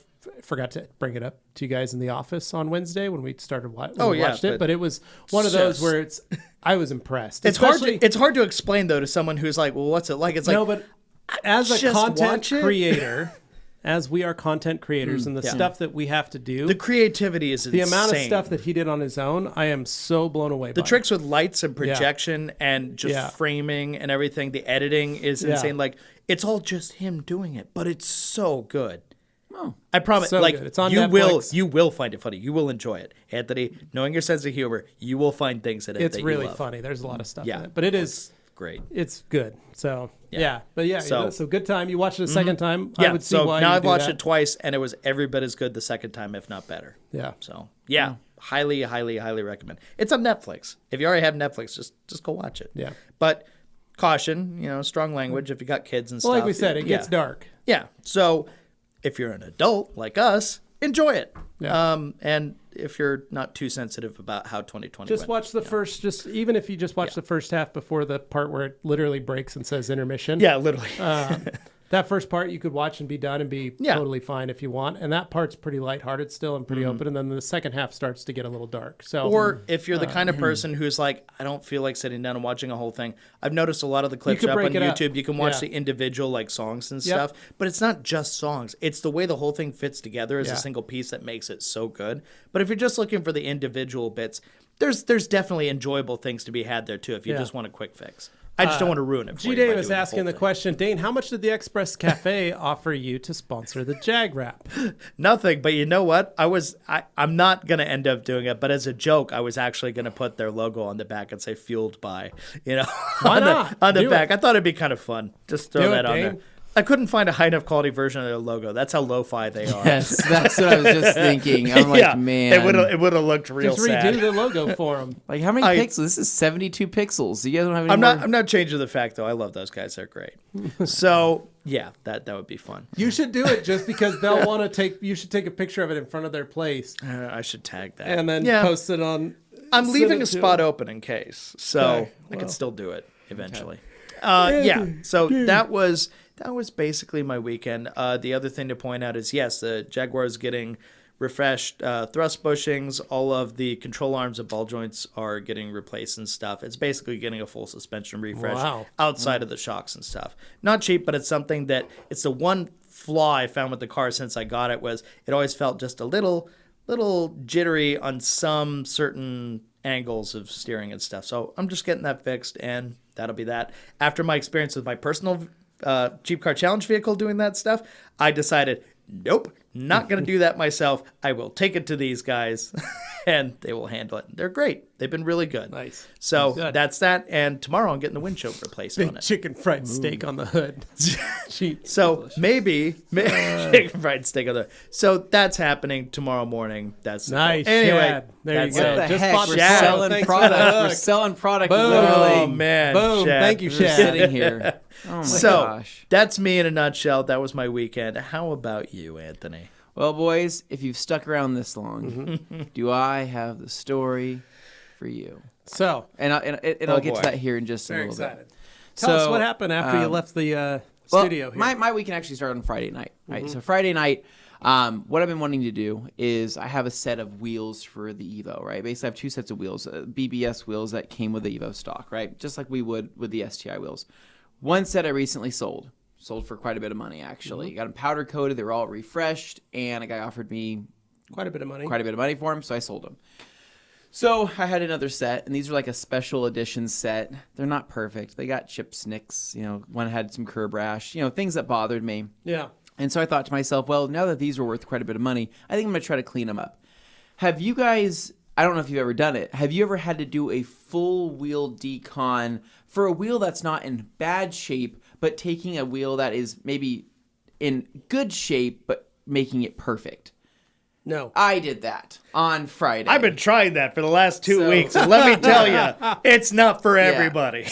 forgot to bring it up to you guys in the office on Wednesday when we started watched it. But it was one of those where I was impressed. It's hard to explain though to someone who's like, well, what's it like? It's like, no, but as a just content watch it. creator, as we are content creators and the stuff that we have to do, the creativity is the insane. amount of stuff that he did on his own, I am so blown away by. The tricks with lights and projection and just Yeah. framing and everything, the editing is insane. Like, it's all just him doing it, but it's so good. Oh. I promise. So like, good. It's on you Netflix. will find it funny. You will enjoy it, Anthony. Knowing your sense of humor, you will find things in it It's that really you love. funny. There's a lot of stuff Yeah. in it, but it is Great. it's good. So Yeah. so good time. You watched it a second time. Yeah. I would see So why now you I've do watched that. it twice, and it was every bit as good the second time, if not better. Yeah. So yeah, highly, highly, highly recommend. It's on Netflix. If you already have Netflix, just go watch it. Yeah. But caution, strong language if you got kids and Well, stuff. like we said, it gets dark. Yeah. So if you're an adult like us, enjoy it. Yeah. And if you're not too sensitive about how 2020 Just went, watch the first. Even if you just watch the first half before the part where it literally breaks and says intermission. Yeah, literally. That first part you could watch and be done and be Yeah. totally fine if you want. And that part's pretty lighthearted still and pretty open. And then the second half starts to get a little dark. So Or if you're the kind of person who's like, I don't feel like sitting down and watching a whole thing. I've noticed a lot of the clips could up on break it up. YouTube. You can watch Yeah. the individual like songs and Yep. stuff, but it's not just songs. It's the way the whole thing fits together as Yeah. a single piece that makes it so good. But if you're just looking for the individual bits, there's definitely enjoyable things to be had there too. If you Yeah. just want a quick fix, I just don't want to ruin it. For G you by Day was doing asking whole the thing. question, Dane, how much did the Express Cafe offer you to sponsor the Jag Wrap? Nothing, but you know what? I'm not gonna end up doing it, but as a joke, I was actually gonna put their logo on the back and say "fueled by," Why on not? on the Do back. it. I thought it'd be kind of fun. Just throw Do that it, on Dane. there. I couldn't find a high enough quality version of their logo. That's how lo-fi they are. Yes, that's what I was just thinking. I'm like, man. It would have looked real Just sad. redo the logo for them. Like, how many pixels? This is 72 pixels. You guys don't have any I'm not changing the fact, though. I love those guys. They're great. So, yeah, that would be fun. You should do it just because they'll want to take. You should take a picture of it in front of their place I should tag that. and then post it on. I'm leaving it a to spot them. open in case, so Okay, I can well. still do it eventually. Yeah, so that was basically my weekend. The other thing to point out is, yes, the Jaguar is getting refreshed. Thrust bushings, all of the control arms and ball joints are getting replaced and stuff. It's basically getting a full suspension refresh outside of the shocks and stuff. Not cheap, but it's something that it's the one flaw I found with the car since I got it was it always felt just a little jittery on some certain angles of steering and stuff. So I'm just getting that fixed, and that'll be that. After my experience with my personal Jeep Car Challenge vehicle doing that stuff, I decided, nope, not going to do that myself. I will take it to these guys, and they will handle it. They're great. They've been really good. Nice. So Good. that's that. And tomorrow I'm getting the windshield replaced on Big it. chicken fried steak on the hood. So maybe chicken fried steak on the. So that's happening tomorrow morning. That's Nice. Anyway, Shad. There you that's go. it. What the Just heck? bought We're the Shad. selling Thanks for the product. We're hook. selling product Boom. literally. Oh man, Boom. Shad. Thank you, We're Shad. sitting here. Oh my So gosh. that's me in a nutshell. That was my weekend. How about you, Anthony? Well, boys, if you've stuck around this long, do I have the story for you? So, And I'll get boy. to that here in just a very little excited. bit. Tell us So, what happened after you left the Well, studio here. my weekend actually started on Friday night. Right, so Friday night, what I've been wanting to do is I have a set of wheels for the Evo. Right, basically I have two sets of wheels, BBS wheels that came with the Evo stock. Right, just like we would with the STI wheels. One set I recently sold for quite a bit of money actually. Got them powder coated. They were all refreshed, and a guy offered me quite a bit of money. for them, so I sold them. So I had another set, and these are like a special edition set. They're not perfect. They got chips, nicks. One had some curb rash. Things that bothered me. Yeah. And so I thought to myself, well, now that these are worth quite a bit of money, I think I'm going to try to clean them up. Have you guys, I don't know if you've ever done it, have you ever had to do a full wheel decon for a wheel that's not in bad shape, but taking a wheel that is maybe in good shape, but making it perfect? No. I did that on Friday. I've been trying that for the last 2 weeks, and let me tell you, it's not for everybody.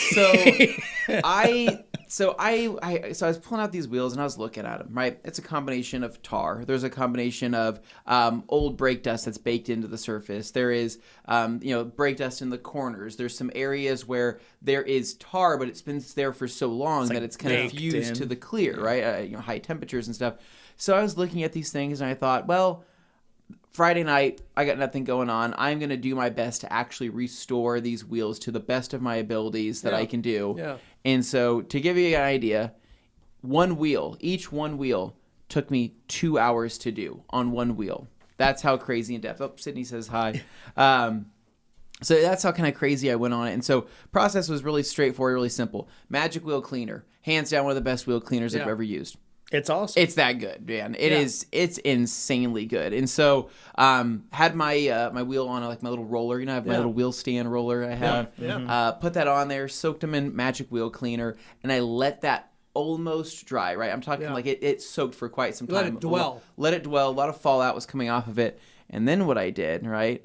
So I was pulling out these wheels and I was looking at them. Right, it's a combination of tar. There's a combination of old brake dust that's baked into the surface. There is brake dust in the corners. There's some areas where there is tar, but it's been there for so long that it's kind of fused to the clear. Right, high temperatures and stuff. So I was looking at these things and I thought, well, Friday night, I got nothing going on. I'm going to do my best to actually restore these wheels to the best of my abilities that I can do. Yeah. And so to give you an idea, each one wheel took me 2 hours to do on one wheel. That's how crazy in depth. Oh, Sydney says hi. So that's how kind of crazy I went on it. And so process was really straightforward, really simple. Magic wheel cleaner. Hands down one of the best wheel cleaners I've ever used. It's awesome. It's that good, man. It's insanely good. And so, had my my wheel on like my little roller. I have my little wheel stand roller. I have put that on there, soaked them in magic wheel cleaner, and I let that almost dry. Right, I'm talking like it soaked for quite some time. Let it dwell. Let it dwell. A lot of fallout was coming off of it. And then what I did, right,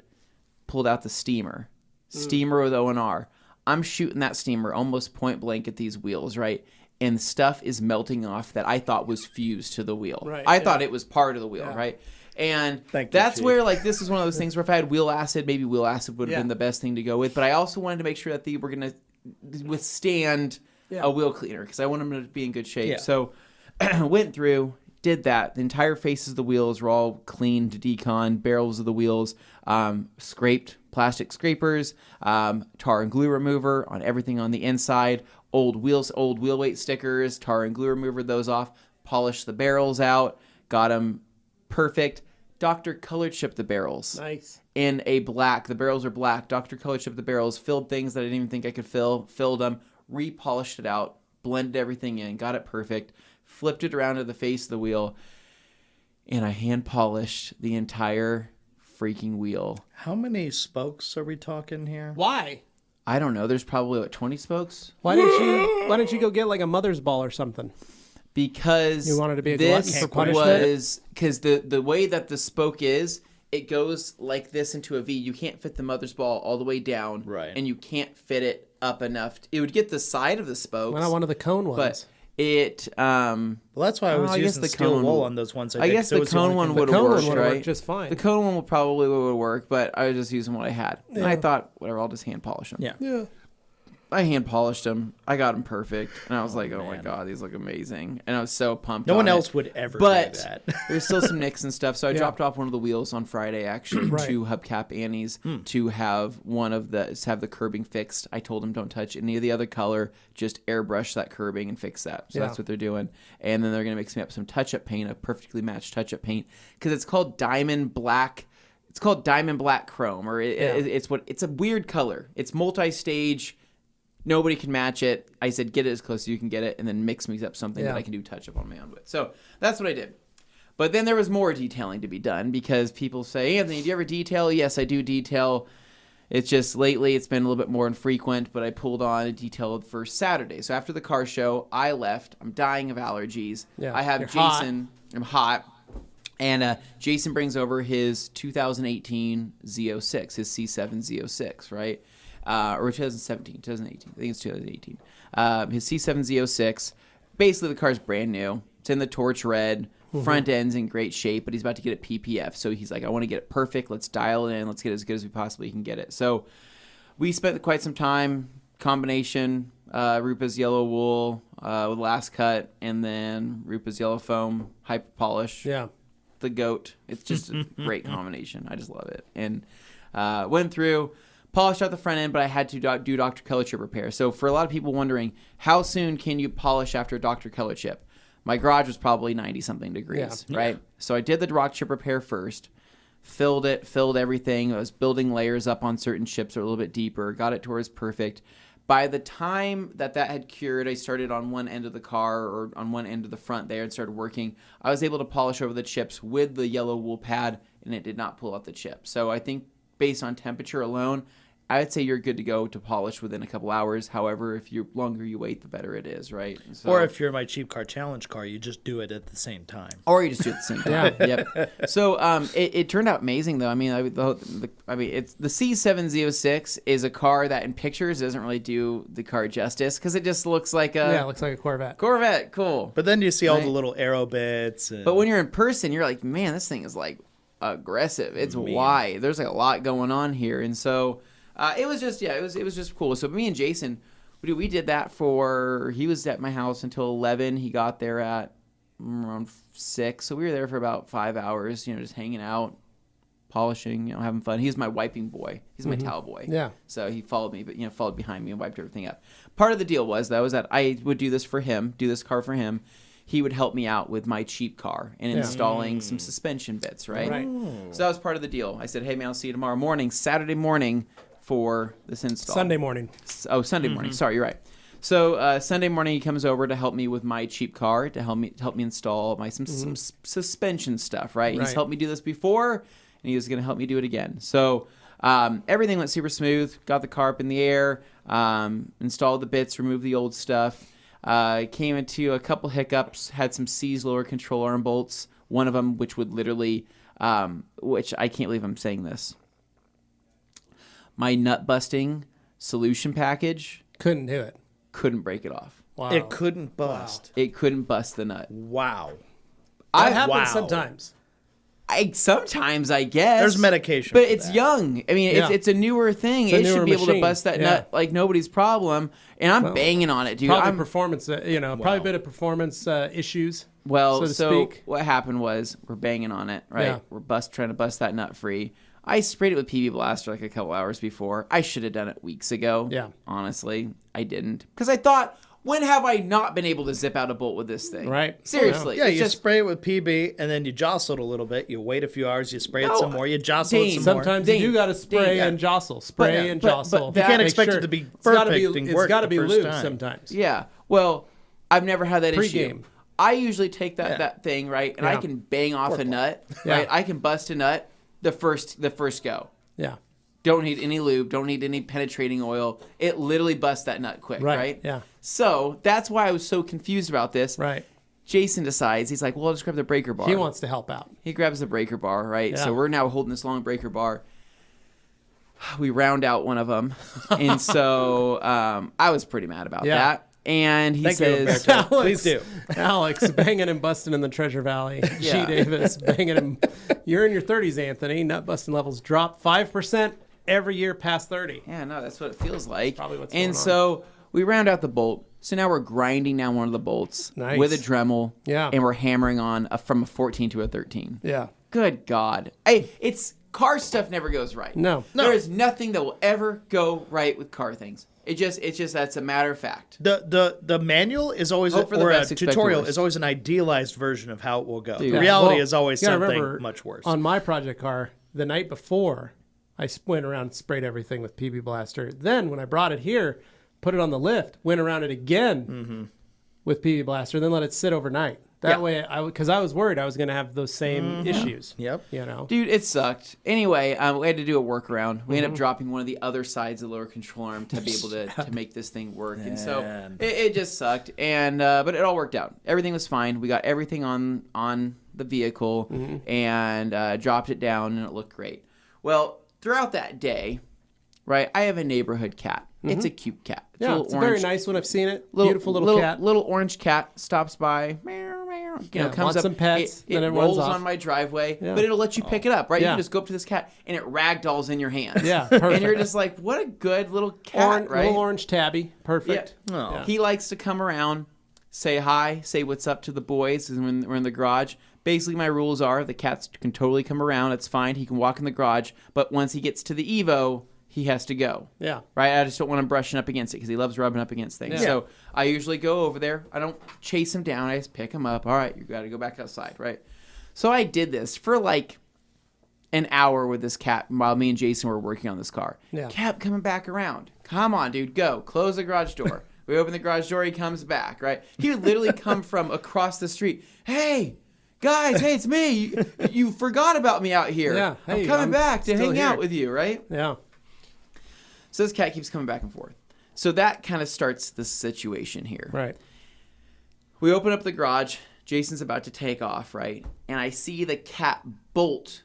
pulled out the steamer with O&R. I'm shooting that steamer almost point blank at these wheels, right? And stuff is melting off that I thought was fused to the wheel. Right, I thought it was part of the wheel, right? And that's where, like, this is one of those things where if I had wheel acid, maybe wheel acid would have been the best thing to go with. But I also wanted to make sure that they were going to withstand a wheel cleaner because I want them to be in good shape. Yeah. So went through, did that. The entire faces of the wheels were all cleaned, decon, barrels of the wheels, scraped, plastic scrapers, tar and glue remover on everything on the inside, old wheel weight stickers, tar and glue remover those off, polished the barrels out, got them perfect. Dr. Colored chipped the barrels. Nice. In a black. The barrels are black. Dr. Colored chipped the barrels, filled things that I didn't even think I could fill, filled them, repolished it out, blended everything in, got it perfect, flipped it around to the face of the wheel, and I hand polished the entire freaking wheel. How many spokes are we talking here? Why? I don't know. There's probably 20 spokes. Why didn't you go get like a mother's ball or something? because You wanted to be a glutton this for punishment? was because the way that the spoke is, it goes like this into a V. You can't fit the mother's ball all the way down, right? And you can't fit it up enough. It would get the side of the spokes. Why not one of the cone ones? But it. Well, that's why I was using the steel wool on those ones. I guess the cone one would have worked, right? Just fine. The cone one would work, but I was just using what I had, and I thought, whatever, I'll just hand polish them. Yeah. I hand polished them. I got them perfect, and I was like, "Oh my god, these look amazing!" And I was so pumped. No one on else it. would ever But do that. There's still some nicks and stuff, so I dropped off one of the wheels on Friday, actually, Right. to Hubcap Annie's to have the curbing fixed. I told them don't touch any of the other color, just airbrush that curbing and fix that. So that's what they're doing, and then they're gonna mix me up some touch-up paint, a perfectly matched touch-up paint, because it's called Diamond Black. It's called Diamond Black Chrome, or it's a weird color. It's multi-stage. Nobody can match it. I said, get it as close as you can get it, and then mix me up something that I can do touch-up on my own with. So that's what I did. But then there was more detailing to be done because people say, Anthony, do you ever detail? Yes, I do detail. It's just lately it's been a little bit more infrequent, but I pulled on a detail for Saturday. So after the car show, I left. I'm dying of allergies. Yeah, I have Jason. Hot. I'm hot. And Jason brings over his 2018 Z06, his C7 Z06, right? Or 2018. I think it's 2018. His C7 Z06. Basically, the car's brand new. It's in the torch red. Front end's in great shape, but he's about to get it PPF. So he's like, I want to get it perfect. Let's dial it in. Let's get it as good as we possibly can get it. So we spent quite some time. Combination, Rupa's yellow wool with last cut, and then Rupa's yellow foam, hyper polish. Yeah. The goat. It's just a great combination. I just love it. And went through, polished out the front end, but I had to do Dr. Color Chip repair. So for a lot of people wondering, how soon can you polish after Dr. Color Chip? My garage was probably 90-something degrees, right? So I did the rock chip repair first, filled everything. I was building layers up on certain chips a little bit deeper, got it towards perfect. By the time that had cured, I started on one end of the car or on one end of the front there and started working. I was able to polish over the chips with the yellow wool pad, and it did not pull out the chip. So I think based on temperature alone, I would say you're good to go to polish within a couple hours. However, if the longer you wait, the better it is, right? So, or if you're my cheap car challenge car, you just do it at the same time. Or you just do it at the same time. Yep. So it turned out amazing, though. I mean, it's the C7Z06 is a car that in pictures doesn't really do the car justice because it just looks like it looks like a Corvette. Corvette, cool. But then you see all the little aero bits. But when you're in person, you're like, man, this thing is like aggressive. It's wide. There's like a lot going on here, and so. It was just cool. So me and Jason, we did that he was at my house until 11. He got there at around 6. So we were there for about 5 hours, just hanging out, polishing, having fun. He's my wiping boy. He's my towel boy. Yeah. So he followed me, but followed behind me and wiped everything up. Part of the deal was that I would do this car for him. He would help me out with my cheap car and installing some suspension bits, right? So that was part of the deal. I said, hey man, I'll see you tomorrow morning, Saturday morning, for this install. Sunday morning. Oh, Sunday morning. Sorry, you're right. So Sunday morning he comes over to help me with my cheap car, to help me install some suspension stuff, right? He's helped me do this before, and he was going to help me do it again. So everything went super smooth. Got the car up in the air, installed the bits, removed the old stuff. Came into a couple hiccups, had some C's lower control arm bolts. One of them, which would literally, which I can't believe I'm saying this. My nut busting solution package couldn't do it. Couldn't break it off. Wow. It couldn't bust. It couldn't bust the nut. Wow. That happens sometimes. Sometimes, I guess. There's medication. But it's young. I mean, it's a newer thing. It should be able to bust that nut like nobody's problem. And I'm banging on it, dude. Probably performance, probably a bit of performance issues. Well, so what happened was we're banging on it, right? Yeah. We're trying to bust that nut free. I sprayed it with PB Blaster like a couple hours before. I should have done it weeks ago. Yeah. Honestly, I didn't. Because I thought, when have I not been able to zip out a bolt with this thing? Right. Seriously. Yeah, you spray it with PB, and then you jostle it a little bit. You wait a few hours, you spray it some more, you jostle it some more. Sometimes you do got to spray and jostle. Spray and jostle. You can't expect it to be perfect and work It's got to be the first lubed time. sometimes. Yeah. Well, I've never had that Pre-game. issue. I usually take that thing, right, and I can bang off a nut, right? I can bust a nut the first go. Yeah. Don't need any lube. Don't need any penetrating oil. It literally busts that nut quick, right? Yeah. So that's why I was so confused about this. Right. Jason decides, he's like, well, I'll just grab the breaker bar. He wants to help out. He grabs the breaker bar, right? Yeah. So we're now holding this long breaker bar. We round out one of them. And so I was pretty mad about that. And he says, Please do. Alex, banging and busting in the Treasure Valley. Yeah. G. Davis, banging him. You're in your 30s, Anthony. Nut busting levels drop 5% every year past 30. yeah, no, that's what it feels like. Probably what's going and on. so we round out the bolt. So now we're grinding down one of the bolts Nice. with a Dremel. Yeah. And we're hammering on from a 14 to a 13. Yeah. Good God. It's car stuff never goes right. No. There is nothing that will ever go right with car things. It's just that's a matter of fact. The manual is always Hope for the or a best, expect the tutorial worst. is always an idealized version of how it will go. Dude. The Yeah. reality Well, is always you gotta something remember, much worse. On my project car, the night before, I went around and sprayed everything with PB Blaster. Then when I brought it here, put it on the lift, went around it again with PB Blaster, then let it sit overnight. That way, because I was worried I was going to have those same issues. Yep. You know. Dude, it sucked. Anyway, we had to do a workaround. We ended up dropping one of the other sides of the lower control arm to be able to make this thing work. And so it just sucked. And but it all worked out. Everything was fine. We got everything on the vehicle and dropped it down, and it looked great. Well, throughout that day, right, I have a neighborhood cat. It's a cute cat. It's Yeah, it's a very nice one. I've seen it. Beautiful little cat. Little orange cat stops by. Comes wants up. some pets, It then it rolls runs off. on my driveway, Yeah. but it'll let you pick it up, right? You Yeah. can just go up to this cat, and it ragdolls in your hand. Yeah, perfect. And you're just like, what a good little cat, right? Little orange tabby. Perfect. Oh. Yeah. He likes to come around, say hi, say what's up to the boys when we're in the garage. Basically, my rules are the cats can totally come around. It's fine. He can walk in the garage, but once he gets to the Evo, he has to go. Yeah. Right? I just don't want him brushing up against it because he loves rubbing up against things. Yeah. So I usually go over there. I don't chase him down. I just pick him up. All right, you got to go back outside, right? So I did this for like an hour with this cat while me and Jason were working on this car. Yeah. Kept coming back around. Come on, dude, go. Close the garage door. We open the garage door. He comes back, right? He would literally come from across the street. Hey, guys, hey, it's me. You forgot about me out here. Yeah. I'm Hey, coming I'm back to still hang here. out with you, right? Yeah. So this cat keeps coming back and forth. So that kind of starts the situation here. Right. We open up the garage. Jason's about to take off, right? And I see the cat bolt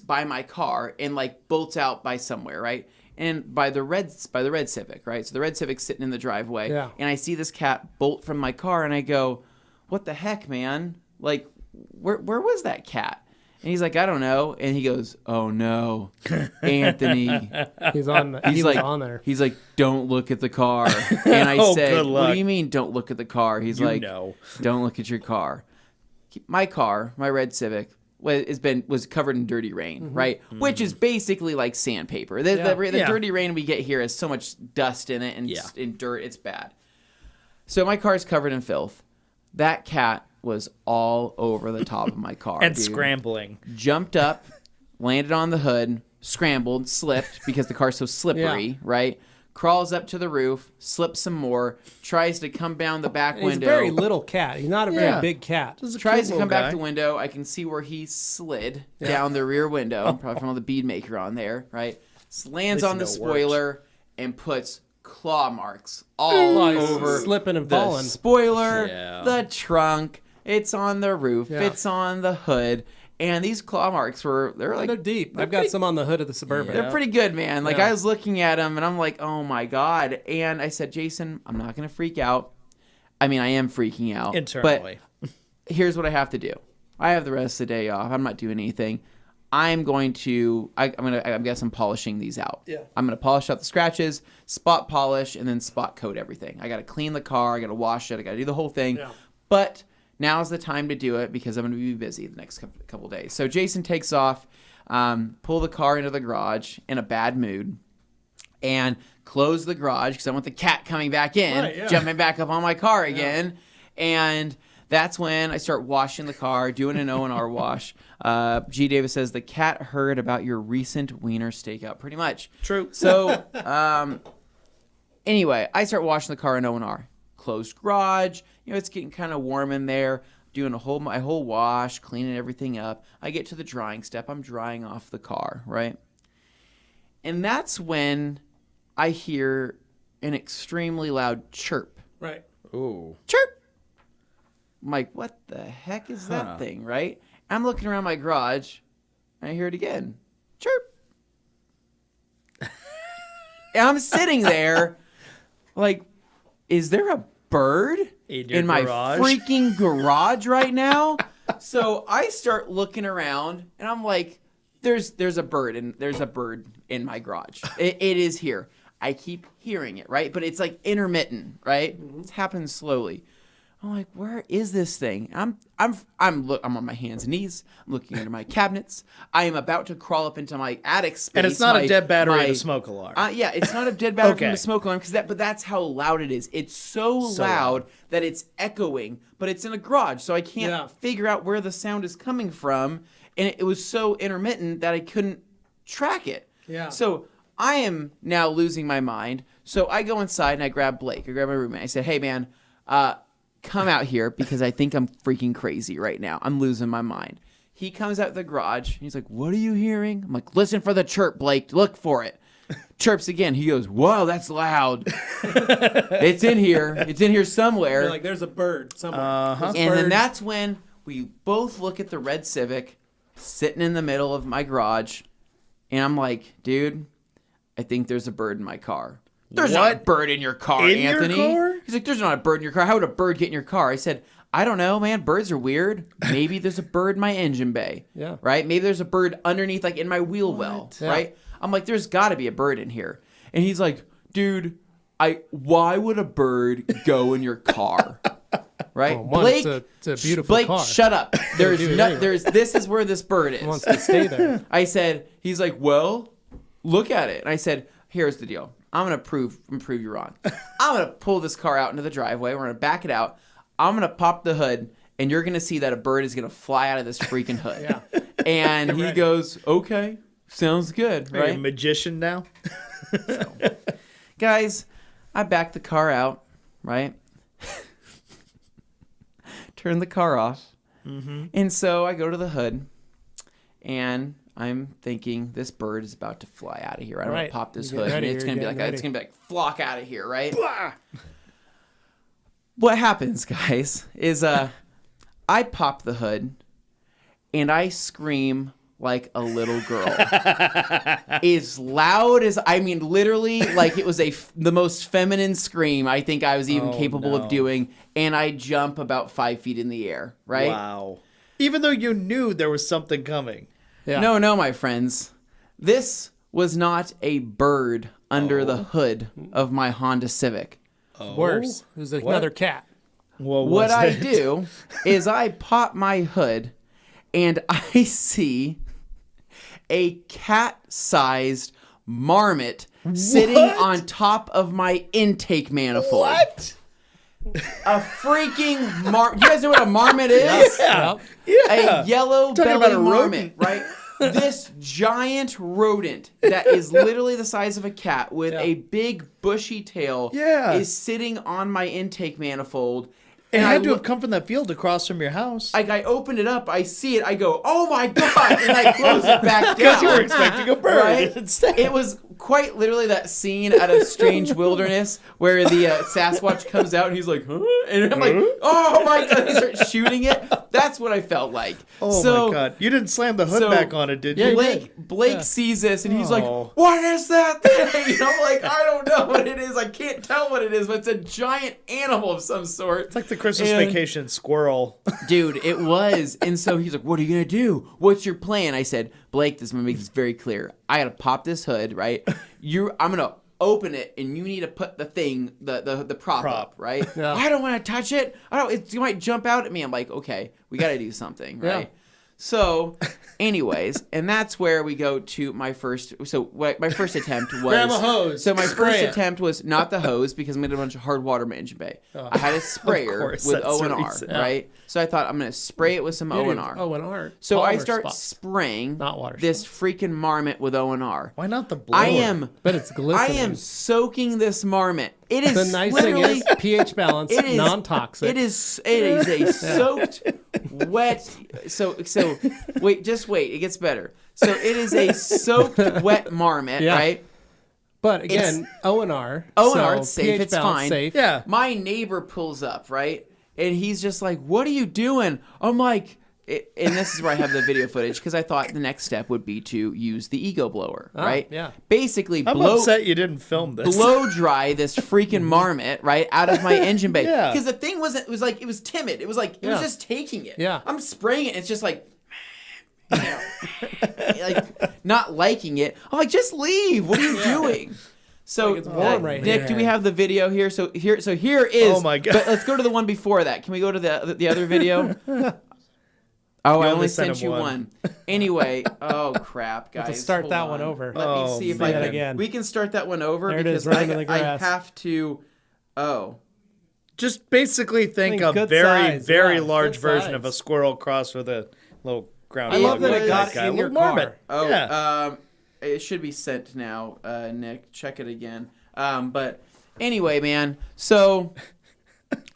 by my car and like bolts out by somewhere, right? And by the red Civic, right? So the red Civic's sitting in the driveway. Yeah. And I see this cat bolt from my car, and I go, "What the heck, man? Like, where was that cat?" And he's like, "I don't know." And he goes, "Oh no, Anthony." He's on. He was on there. He's like, "Don't look at the car." And I Oh, said, good "What luck. do you mean, don't look at the car?" He's like, know. "Don't look at your car." My car, my red Civic, was covered in dirty rain, right? Which is basically like sandpaper. The Yeah. dirty rain we get here has so much dust in it and, Yeah. and dirt. It's bad. So my car's covered in filth. That cat was all over the top of my car. And dude. scrambling. Jumped up, landed on the hood, scrambled, slipped because the car's so slippery, Yeah. right? Crawls up to the roof, slips some more, tries to come down the back He's a window. very little cat. He's not a very Yeah. big cat. Tries to come back the window. I can see where he slid down the rear window, probably from all the bead maker on there, right? Lands on the know it spoiler and puts claw marks all over slipping and the falling. spoiler, Yeah. the trunk. It's on the roof. Yeah. It's on the hood. And these claw marks they're They're deep. I've got pretty- some on the hood of the Suburban. They're pretty good, man. Like Yeah. I was looking at them and I'm like, oh my God. And I said, Jason, I'm not going to freak out. I mean, I am freaking out. Internally. But here's what I have to do. I have the rest of the day off. I'm not doing anything. I'm going to, I guess I'm polishing these out. Yeah. I'm going to polish out the scratches, spot polish, and then spot coat everything. I got to clean the car. I got to wash it. I got to do the whole thing. Yeah. But now's the time to do it because I'm going to be busy the next couple days. So Jason takes off, pull the car into the garage in a bad mood, and close the garage because I want the cat coming back in, Right, yeah. jumping back up on my car again. And that's when I start washing the car, doing an O&R wash. G. Davis says, the cat heard about your recent wiener stakeout. Pretty much. True. So anyway, I start washing the car in O&R. Closed garage. You know, it's getting kind of warm in there. Doing my whole wash, cleaning everything up. I get to the drying step. I'm drying off the car, right? And that's when I hear an extremely loud chirp. Right. Ooh. Chirp! I'm like, what the heck is that thing, right? I'm looking around my garage, and I hear it again. Chirp. And I'm sitting there, like, is there a bird in my freaking garage right now? So I start looking around, and I'm like, there's a bird, and there's a bird in my garage. It is here. I keep hearing it, right? But it's like intermittent, right? It's happening slowly. I'm like, where is this thing? I'm on my hands and knees. I'm looking under my cabinets. I am about to crawl up into my attic space. And it's not a dead battery in a smoke alarm. Yeah, it's not a dead battery from the smoke alarm but that's how loud it is. It's so loud that it's echoing, but it's in a garage, so I can't figure out where the sound is coming from. And it was so intermittent that I couldn't track it. Yeah. So I am now losing my mind. So I go inside and I grab Blake. I grab my roommate. I said, hey, man, come out here because I think I'm freaking crazy right now. I'm losing my mind. He comes out the garage. He's like, what are you hearing? I'm like, listen for the chirp, Blake. Look for it. Chirps again. He goes, whoa, that's loud. It's in here. It's in here somewhere. You're like, there's a bird somewhere. Uh-huh. And then that's when we both look at the red Civic sitting in the middle of my garage. And I'm like, dude, I think there's a bird in my car. There's not a bird in your car, Anthony. Your car? He's like, there's not a bird in your car. How would a bird get in your car? I said, I don't know, man. Birds are weird. Maybe there's a bird in my engine bay. Yeah. Right? Maybe there's a bird underneath, like in my wheel well. Yeah. Right? I'm like, there's got to be a bird in here. And he's like, dude, why would a bird go in your car? Right? Well, Blake, it's a beautiful Blake, car. shut up. This is where this bird is. He wants to stay there. I said, he's like, well, look at it. And I said, here's the deal. I'm gonna prove you wrong. I'm gonna pull this car out into the driveway. We're gonna back it out. I'm gonna pop the hood, and you're gonna see that a bird is gonna fly out of this freaking hood. Yeah. And he goes, okay, sounds good, Are you right? a magician now? Guys, I back the car out, right? Turn the car off. Mm-hmm. And so I go to the hood, and I'm thinking this bird is about to fly out of here. I'm gonna pop this hood, and it's gonna be like flock out of here, right? What happens, guys, is I pop the hood, and I scream like a little girl, as loud as literally, like it was the most feminine scream I think I was even capable of doing, and I jump about 5 feet in the air, right? Wow! Even though you knew there was something coming. Yeah. No, my friends. This was not a bird under the hood of my Honda Civic. Worse. It was another cat. Well, What I do is I pop my hood and I see a cat-sized marmot sitting on top of my intake manifold. What? A freaking marmot. You guys know what a marmot is? Yeah. A yellow Talking belly about a marmot, right? This giant rodent that is literally the size of a cat with a big bushy tail is sitting on my intake manifold. It had to have come from that field across from your house. I open it up, I see it, I go, oh my God, and I close it back down. Because you were expecting a bird Right? instead. It was quite literally that scene out of Strange Wilderness where the Sasquatch comes out and he's like, huh? And I'm like, oh my God, he starts shooting it. That's what I felt like. Oh my God. You didn't slam the hood back on it, did you? Blake sees this and he's like, what is that thing? And I'm like, I don't know what it is. I can't tell what it is, but it's a giant animal of some sort. It's like the Christmas Vacation squirrel. Dude, it was. And so he's like, what are you going to do? What's your plan? I said, Blake, this is going to make this very clear. I got to pop this hood, right? I'm going to open it, and you need to put the thing, the prop up, right? Yeah. I don't want to touch it. You might jump out at me. I'm like, okay, we got to do something, right? Yeah. So, anyways, and that's where we go to my first. So, what my first attempt was. Grab a hose. So my Spray first it. attempt was not the hose because I'm gonna do a bunch of hard water in my engine bay. I had a sprayer course, with that's O the and R, reason. right? So I thought I'm gonna spray it with some O and R. O and R. So I Polymer start spots. spraying Not water this freaking marmot with O and R. Why not the blower? But it's I glistening. am soaking this marmait. It is The nice thing literally is pH balance, it is non-toxic. It is a soaked, wet. So wait, just wait. It gets better. So it is a soaked, wet marmot, Yeah. right? But again, O and R. O and R, it's safe. pH It's balance, fine. Safe. Yeah. My neighbor pulls up, right? and he's just like, "What are you doing?" I'm like, and this is where I have the video footage because I thought the next step would be to use the ego blower, right? Yeah. Basically, I'm upset you didn't film this. blow dry this freaking marmot right out of my engine bay. Yeah. Because the thing wasn't. It was like it was timid. It was like it was just taking it. Yeah. I'm spraying it. And it's just like. You know, like not liking it. I'm like, just leave. What are you doing? So Like it's warm right Nick, here. do we have the video here? So here is. Oh my God. But let's go to the one before that. Can we go to the other video? Oh, I only sent sent him you one. Anyway, oh crap, guys. Let's start Hold that on. one over. Let me see if I man. can. Again. We can start that one over There it is, because right in the I grass. have to. Oh, Just basically think a good very, size, very yeah, large good version of a size. sguirrel crossed with a little ground. I love that dog it like got guy. in A your little marmot. car. oh. Yeah. It should be sent now, Nick. Check it again. But anyway, man. So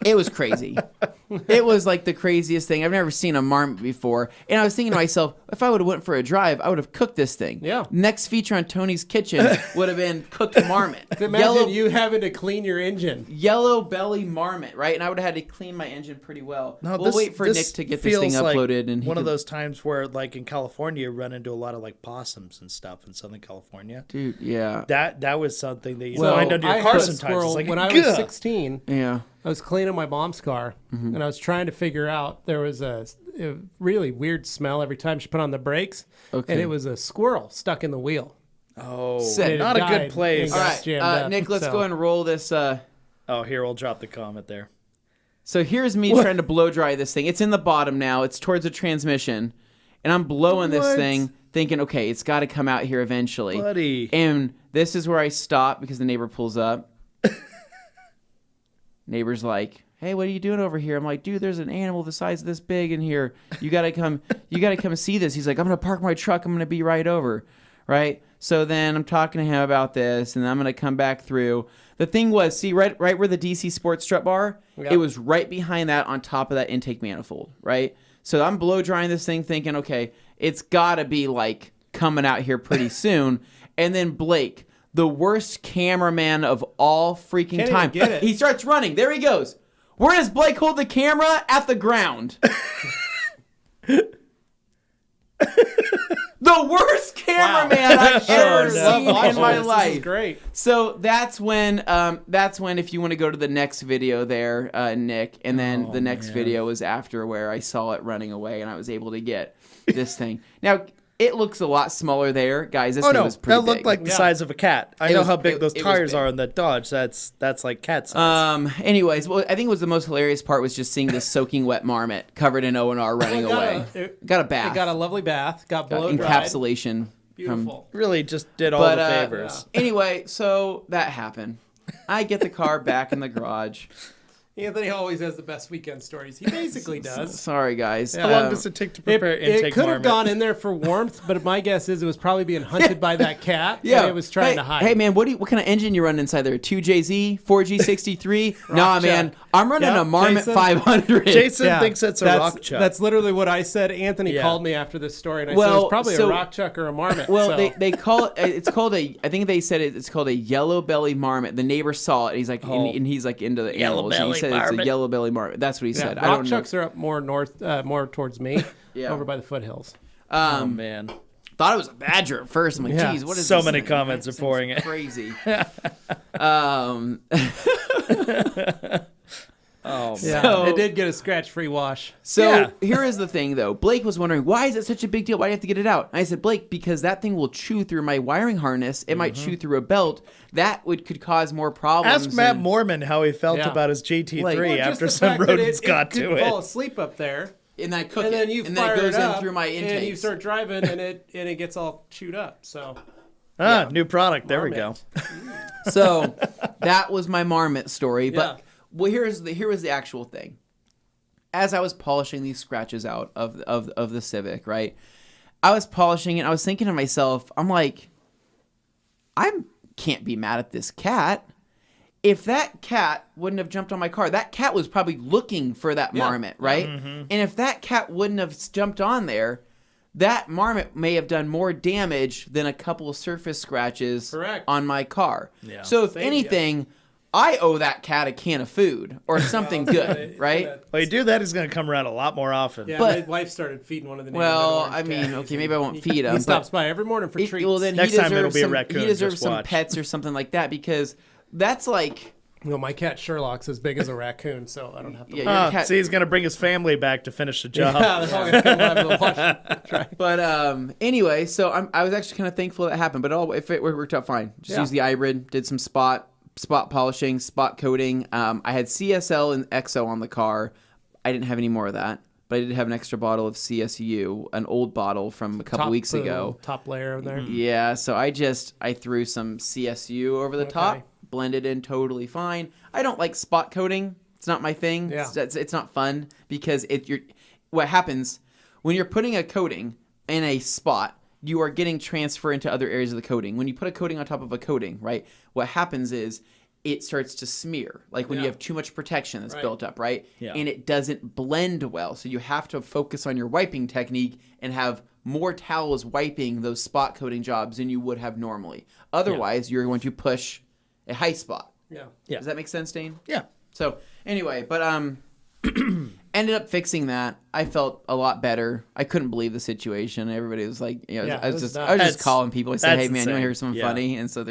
it was crazy. It was like the craziest thing. I've never seen a marmot before. And I was thinking to myself, if I would have went for a drive, I would have cooked this thing. Yeah. Next feature on Tony's Kitchen would have been cooked marmot. Imagine you having to clean your engine. Yellow belly marmot, right? And I would have had to clean my engine pretty well. No, We'll wait for Nick to get this thing feels like uploaded. And he one of can- those times where, like in California, you run into a lot of like possums and stuff in Southern California. Dude, yeah. That was something that you Well, find under I your had car a sometimes. squirrel It's like when I was "Gah." 16. Yeah. I was cleaning my mom's car, and I was trying to figure out there was a really weird smell every time she put on the brakes, Okay. and it was a squirrel stuck in the wheel. Oh, Sick. not a It good died place. and All got right, jammed up, Nick, let's so. go and roll this. Oh, here, we'll drop the comment there. So here's me trying to blow dry this thing. It's in the bottom now. It's towards the transmission. And I'm blowing this What? thing thinking, okay, it's got to come out here eventually. Buddy. And this is where I stop because the neighbor pulls up. Neighbor's like, hey, what are you doing over here? I'm like, dude, there's an animal the size of this big in here. You got to come see this. He's like, I'm going to park my truck. I'm going to be right over. Right? So then I'm talking to him about this, and I'm going to come back through. The thing was, see, right where the DC Sports strut bar, Yep. it was right behind that on top of that intake manifold, right? So I'm blow drying this thing thinking, okay, it's got to be like coming out here pretty soon. And then Blake, the worst cameraman of all freaking Can't time, even get it. he starts running. There he goes. Where does Blake hold the camera? At the ground. The worst cameraman I've ever seen in my life. This is great. So that's when if you want to go to the next video there, Nick, and then the next video was after where I saw it running away and I was able to get this thing. Now it looks a lot smaller there, guys. This Oh thing no, was pretty that looked big. like the size of a cat. I know was- how big it- those it was tires big. are in that Dodge. That's like cat size. Anyways, well, I think it was the most hilarious part was just seeing this soaking wet marmot covered in O&R running away. Got a bath. It got a lovely bath. Got blow dried. encapsulation. Beautiful. Really, just did all But the favors. anyway, so that happened. I get the car back in the garage. Anthony always has the best weekend stories. He basically does. Sorry, guys. How long does it take to prepare intake It could have marmot? gone in there for warmth, but my guess is it was probably being hunted by that cat. Yeah, and it was trying hey, to hide. Hey man, what kind of engine you running inside there? 2JZ, 4G63? Nah, man, I'm running Yep, a Marmot Jason. 500. Jason thinks it's a rock chuck. That's literally what I said. Anthony Yeah. called me after this story, and I said Well, it's probably so- a rock chuck or a marmot. Well, so. they call it. It's called a. I think they said it's called a yellow belly marmot. The neighbor saw it. And he's like, and he's like into the Yellow animals. And belly he said it's a marmot. yellow belly marmot. That's what he yeah, said. I rock don't chucks are up more north, more towards me, Yeah. over by the foothills. Oh man. Thought it was a badger at first. I'm like, Yeah. geez, what is So this many thing? comments This are pouring thing's in. Crazy. Oh man. Yeah, So- it did get a scratch-free wash. So Yeah. here is the thing, though. Blake was wondering, why is it such a big deal? Why do you have to get it out? And I said, Blake, because that thing will chew through my wiring harness. It might chew through a belt. That could cause more problems. Ask Matt and- Mormon how he felt Yeah. about his GT3 Like- Well, Just after the some fact that rodents got could to fall it. asleep up there, And I cook and it. then you and fire then it goes it up, in through my intake. and you start driving, and it gets all chewed up. So New product. There we go. Marmot. So that was my marmot story. But Yeah. well, here was the actual thing. As I was polishing these scratches out of the Civic, right? I was polishing it. I was thinking to myself, I'm like, can't be mad at this cat. If that cat wouldn't have jumped on my car, that cat was probably looking for that marmot, right? And if that cat wouldn't have jumped on there, that marmot may have done more damage than a couple of surface scratches Correct. on my car. Yeah. So if Saved ya. anything, I owe that cat a can of food or something good, right? Well, you do that, he's going to come around a lot more often. Yeah, But- my wife started feeding one of the Well, orange I mean, cats. okay, maybe I won't feed him. He stops by every morning for treats. Well, then Next he time it'll deserves be a some, raccoon, he deserves just some watch. pets or something like that because that's like, Well, my cat Sherlock's as big as a raccoon, so I don't have to. yeah, worry. your cat. See, he's going to bring his family back to finish the job. Yeah, they're all gonna come by and watch. Try. But anyway, so I was actually kind of thankful that happened, but it worked out fine. Just Yeah. used the hybrid, did some spot polishing, spot coating. I had CSL and EXO on the car. I didn't have any more of that, but I did have an extra bottle of CSU, an old bottle from a couple weeks ago. Top layer there. Yeah, so I threw some CSU over the top, blended in totally fine. I don't like spot coating. It's not my thing. Yeah. It's not fun because what happens when you're putting a coating in a spot, you are getting transfer into other areas of the coating. When you put a coating on top of a coating, right, what happens is it starts to smear. Like when you have too much protection that's built up, right? Yeah. And it doesn't blend well. So you have to focus on your wiping technique and have more towels wiping those spot coating jobs than you would have normally. Otherwise, you're going to push a high spot. Yeah. Yeah. Does that make sense, Dane? Yeah. So anyway, but ended up fixing that. I felt a lot better. I couldn't believe the situation. Everybody was like, you know, Yeah, I was it was just nuts. I was just That's- calling people. I said, that's hey man, you want to insane. hear something Yeah. funny? And so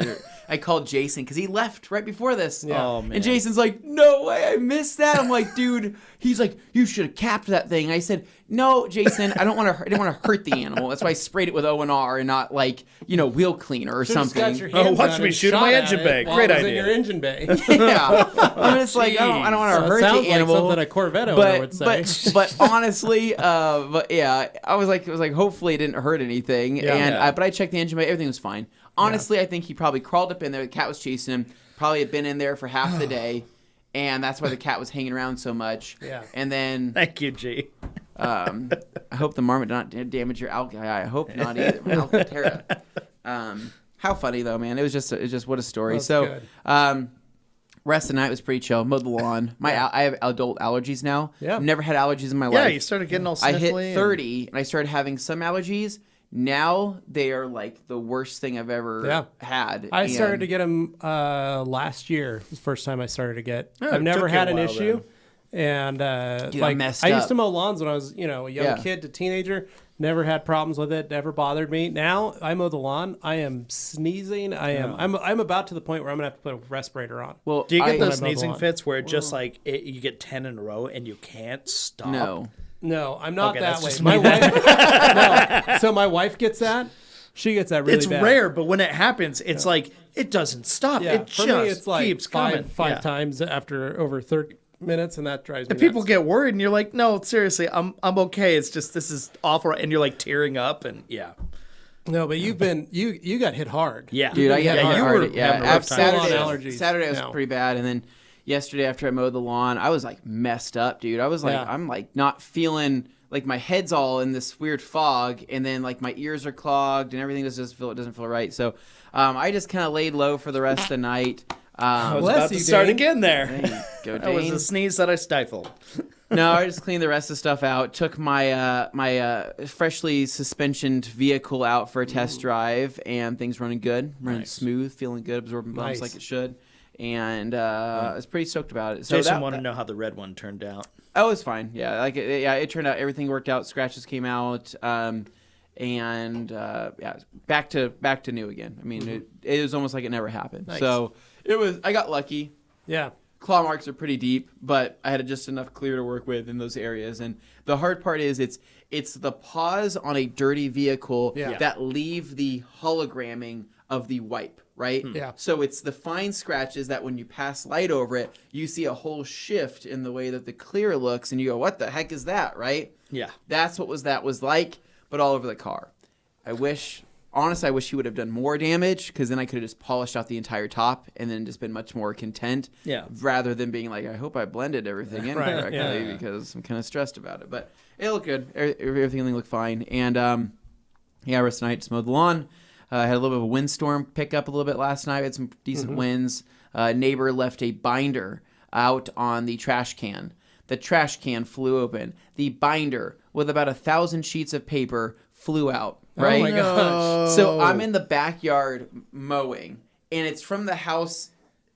I called Jason because he left right before this. Yeah. Oh, man. And Jason's like, no way, I missed that. I'm like, dude. He's like, you should have capped that thing. I said, no, Jason, I didn't want to hurt the animal. That's why I sprayed it with O&R and not like, wheel cleaner or Should've just got something. your hand watch down me and shoot in shot my at engine it bay. while Great it was in idea. your engine bay. Yeah, I'm just like, I don't want to hurt sounds the like animal. something a Corvette owner would say. But honestly, but yeah, I was like, hopefully it didn't hurt anything. Yeah. And Yeah. but I checked the engine bay, everything was fine. Honestly, I think he probably crawled up in there. The cat was chasing him. Probably had been in there for half the day, and that's why the cat was hanging around so much. Yeah. And then Thank you, G. I hope the marmot did not damage your I hope not either. My Alcantara. How funny though, man! It was just what a story. That's So, good. rest of the night was pretty chill. Mowed the lawn. I have adult allergies now. Yeah. Never had allergies in my Yeah, life. you started getting all I sniffly. hit 30 and I started having some allergies. Now they are like the worst thing I've ever had. I started And- to get them last year. It was the first time I started to get. Yeah, I've it never took you had a an while issue. And Dude, I messed used up. to mow lawns when I was, a young kid to teenager. Never had problems with it. Never bothered me. Now I mow the lawn. I am sneezing. I'm about to the point where I'm gonna have to put a respirator on. Well, Do you get When I those mow the sneezing lawn. fits where it just like you get 10 in a row and you can't stop? No. No, I'm not Okay, that that's way. just My me. wife. No. So my wife gets that. She gets that really It's bad. rare, but when it happens, it's like it doesn't stop. Yeah, It for just me, it's like keeps coming. five Yeah. times after over 30 minutes, and that drives me And people nuts. get worried, and you're like, "No, seriously, I'm okay. It's just this is awful," and you're like tearing up, and yeah, No, but you got hit hard. yeah, Dude, I Yeah, got you hard. were Yeah, having a rough after time. Full-on Saturday, allergies. Saturday was No. pretty bad, and then yesterday after I mowed the lawn, I was like messed up, dude. I was like, Yeah. I'm like not feeling like my head's all in this weird fog, and then like my ears are clogged, and everything doesn't feel right. So I just kind of laid low for the rest of the night. I was Bless about to you, start Dane. again there. There you go, That was Dane. a sneeze that I stifled. No, I just cleaned the rest of the stuff out. Took my freshly suspensioned vehicle out for a test drive, and things running good, running Nice. smooth, feeling good, absorbing bumps Nice. like it should. And I was pretty stoked about it. So Jason that wanted to know how the red one turned out. Oh, it was fine. Yeah, it turned out everything worked out. Scratches came out, back to new again. I mean, it was almost like it never happened. Nice. So it was. I got lucky. Yeah. Claw marks are pretty deep, but I had just enough clear to work with in those areas. And the hard part is it's the paws on a dirty vehicle Yeah. that leave the hologramming of the wipe, right? Yeah. So it's the fine scratches that when you pass light over it, you see a whole shift in the way that the clear looks, and you go, "What the heck is that?" Right? Yeah. That's what that was like, but all over the car. Honestly, I wish he would have done more damage, because then I could have just polished out the entire top and then just been much more content. Yeah. Rather than being like, I hope I blended everything in Right, correctly, yeah. because I'm kind of stressed about it. But it looked good. Everything looked fine. And rest of the night, just mowed the lawn. Had a little bit of a windstorm pick up a little bit last night. Had some decent winds. Neighbor left a binder out on the trash can. The trash can flew open. The binder with about 1,000 sheets of paper flew out. Right? Oh my gosh. So I'm in the backyard mowing, and it's from the house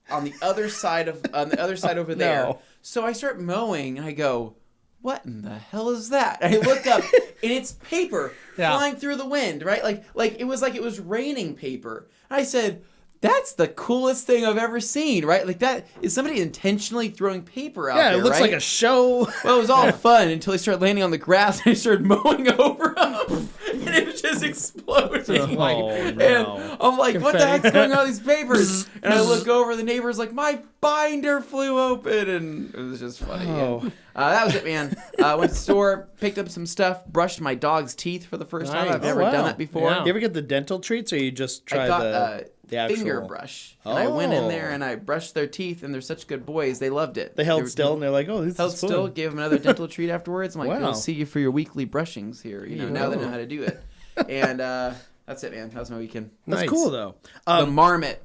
on the other side over there. No. So I start mowing and I go, what in the hell is that? And I look up and it's paper flying through the wind, right? Like it was raining paper. And I said, that's the coolest thing I've ever seen, right? Like that is somebody intentionally throwing paper out there, Yeah, it looks right? like a show. Well, it was all fun until he started landing on the grass and I started mowing over him. And it was just exploding. Oh, And no. I'm like, what the heck's going on with these papers? And I look over, the neighbor's like, my binder flew open. And it was just funny. Oh. Yeah. That was it, man. Went to the store, picked up some stuff, brushed my dog's teeth for the first time. Nice. I've never Oh, wow. done that before. Yeah. You ever get the dental treats, or you just try I got the actual finger brush. And I went in there and I brushed their teeth, and they're such good boys. They loved it. They held still, and they're like, "Oh, this Held is fun." still, gave them another dental treat afterwards. I'm like, Wow. we'll see you for your weekly brushings here. Now they know how to do it. And that's it, man. That was my weekend. That's Nice. cool, though. The marmot.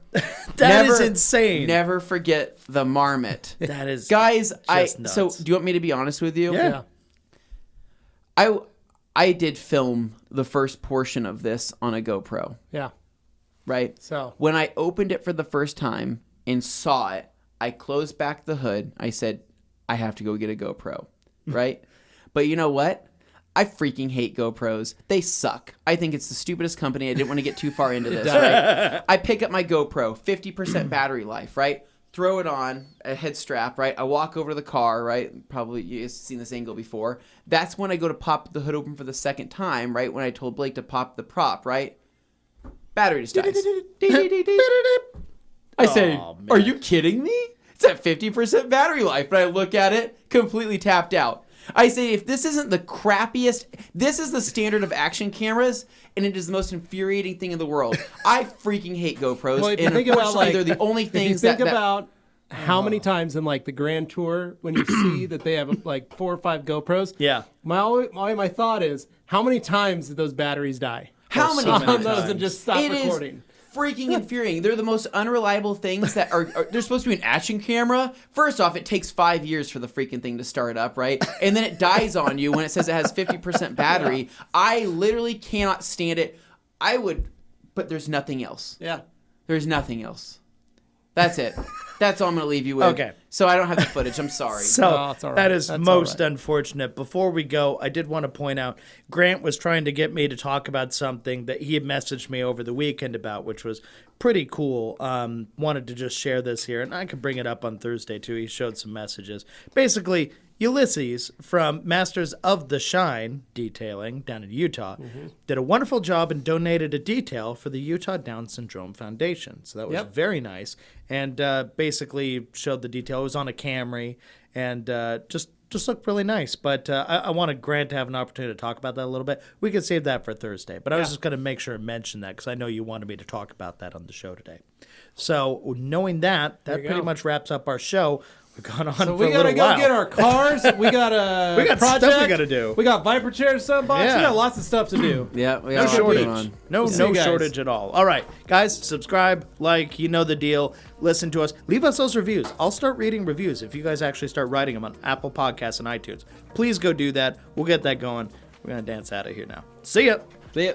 That is insane. Never forget the marmot. That is Guys, nuts. so do you want me to be honest with you? Yeah. I did film the first portion of this on a GoPro, Yeah. right? So When I opened it for the first time and saw it, I closed back the hood. I said, I have to go get a GoPro, right? But you know what? I freaking hate GoPros. They suck. I think it's the stupidest company. I didn't want to get too far into this, right? I pick up my GoPro, 50% battery life, right? Throw it on, a head strap, right? I walk over to the car, right? Probably you've seen this angle before. That's when I go to pop the hood open for the second time, right? When I told Blake to pop the prop, right? Battery just dies. I say, Aw, man. are you kidding me? It's at 50% battery life. But I look at it, completely tapped out. I say, if this isn't the crappiest, this is the standard of action cameras, and it is the most infuriating thing in the world. I freaking hate GoPros, Well, if you and think about, unfortunately, like, they're the only if you things think that about how many times in like the Grand Tour when you see that they have like 4 or 5 GoPros, Yeah. my thought is, how many times did those batteries die? How many so many times? those and just stop It is recording. freaking infuriating. They're the most unreliable things that are they're supposed to be an action camera. First off, it takes 5 years for the freaking thing to start up, right? And then it dies on you when it says it has 50% battery. I literally cannot stand it. I would, but there's nothing else. Yeah. There's nothing else. That's it. That's all I'm going to leave you with. Okay. So I don't have the footage. I'm sorry. So No, it's all right. that is That's most all right. unfortunate. Before we go, I did want to point out Grant was trying to get me to talk about something that he had messaged me over the weekend about, which was pretty cool. Wanted to just share this here, and I could bring it up on Thursday too. He showed some messages. Basically, Ulysses from Masters of the Shine Detailing down in Utah did a wonderful job and donated a detail for the Utah Down Syndrome Foundation. So that was Yep. very nice, and basically showed the detail. It was on a Camry, and just looked really nice. But I wanted Grant to have an opportunity to talk about that a little bit. We could save that for Thursday, but I was just going to make sure and mention that because I know you wanted me to talk about that on the show today. So knowing that you pretty go. much wraps up our show. We've gone on So for we a gotta little go while. get our cars. We got a We got stuff project. we gotta do. We got Viper chairs, sunbox. Yeah. We got lots of stuff to do. Yeah, we No got a lot shortage. going on. No see you guys. shortage at all. All right, guys, subscribe, like, you know the deal. Listen to us. Leave us those reviews. I'll start reading reviews if you guys actually start writing them on Apple Podcasts and iTunes. Please go do that. We'll get that going. We're going to dance out of here now. See ya. See ya.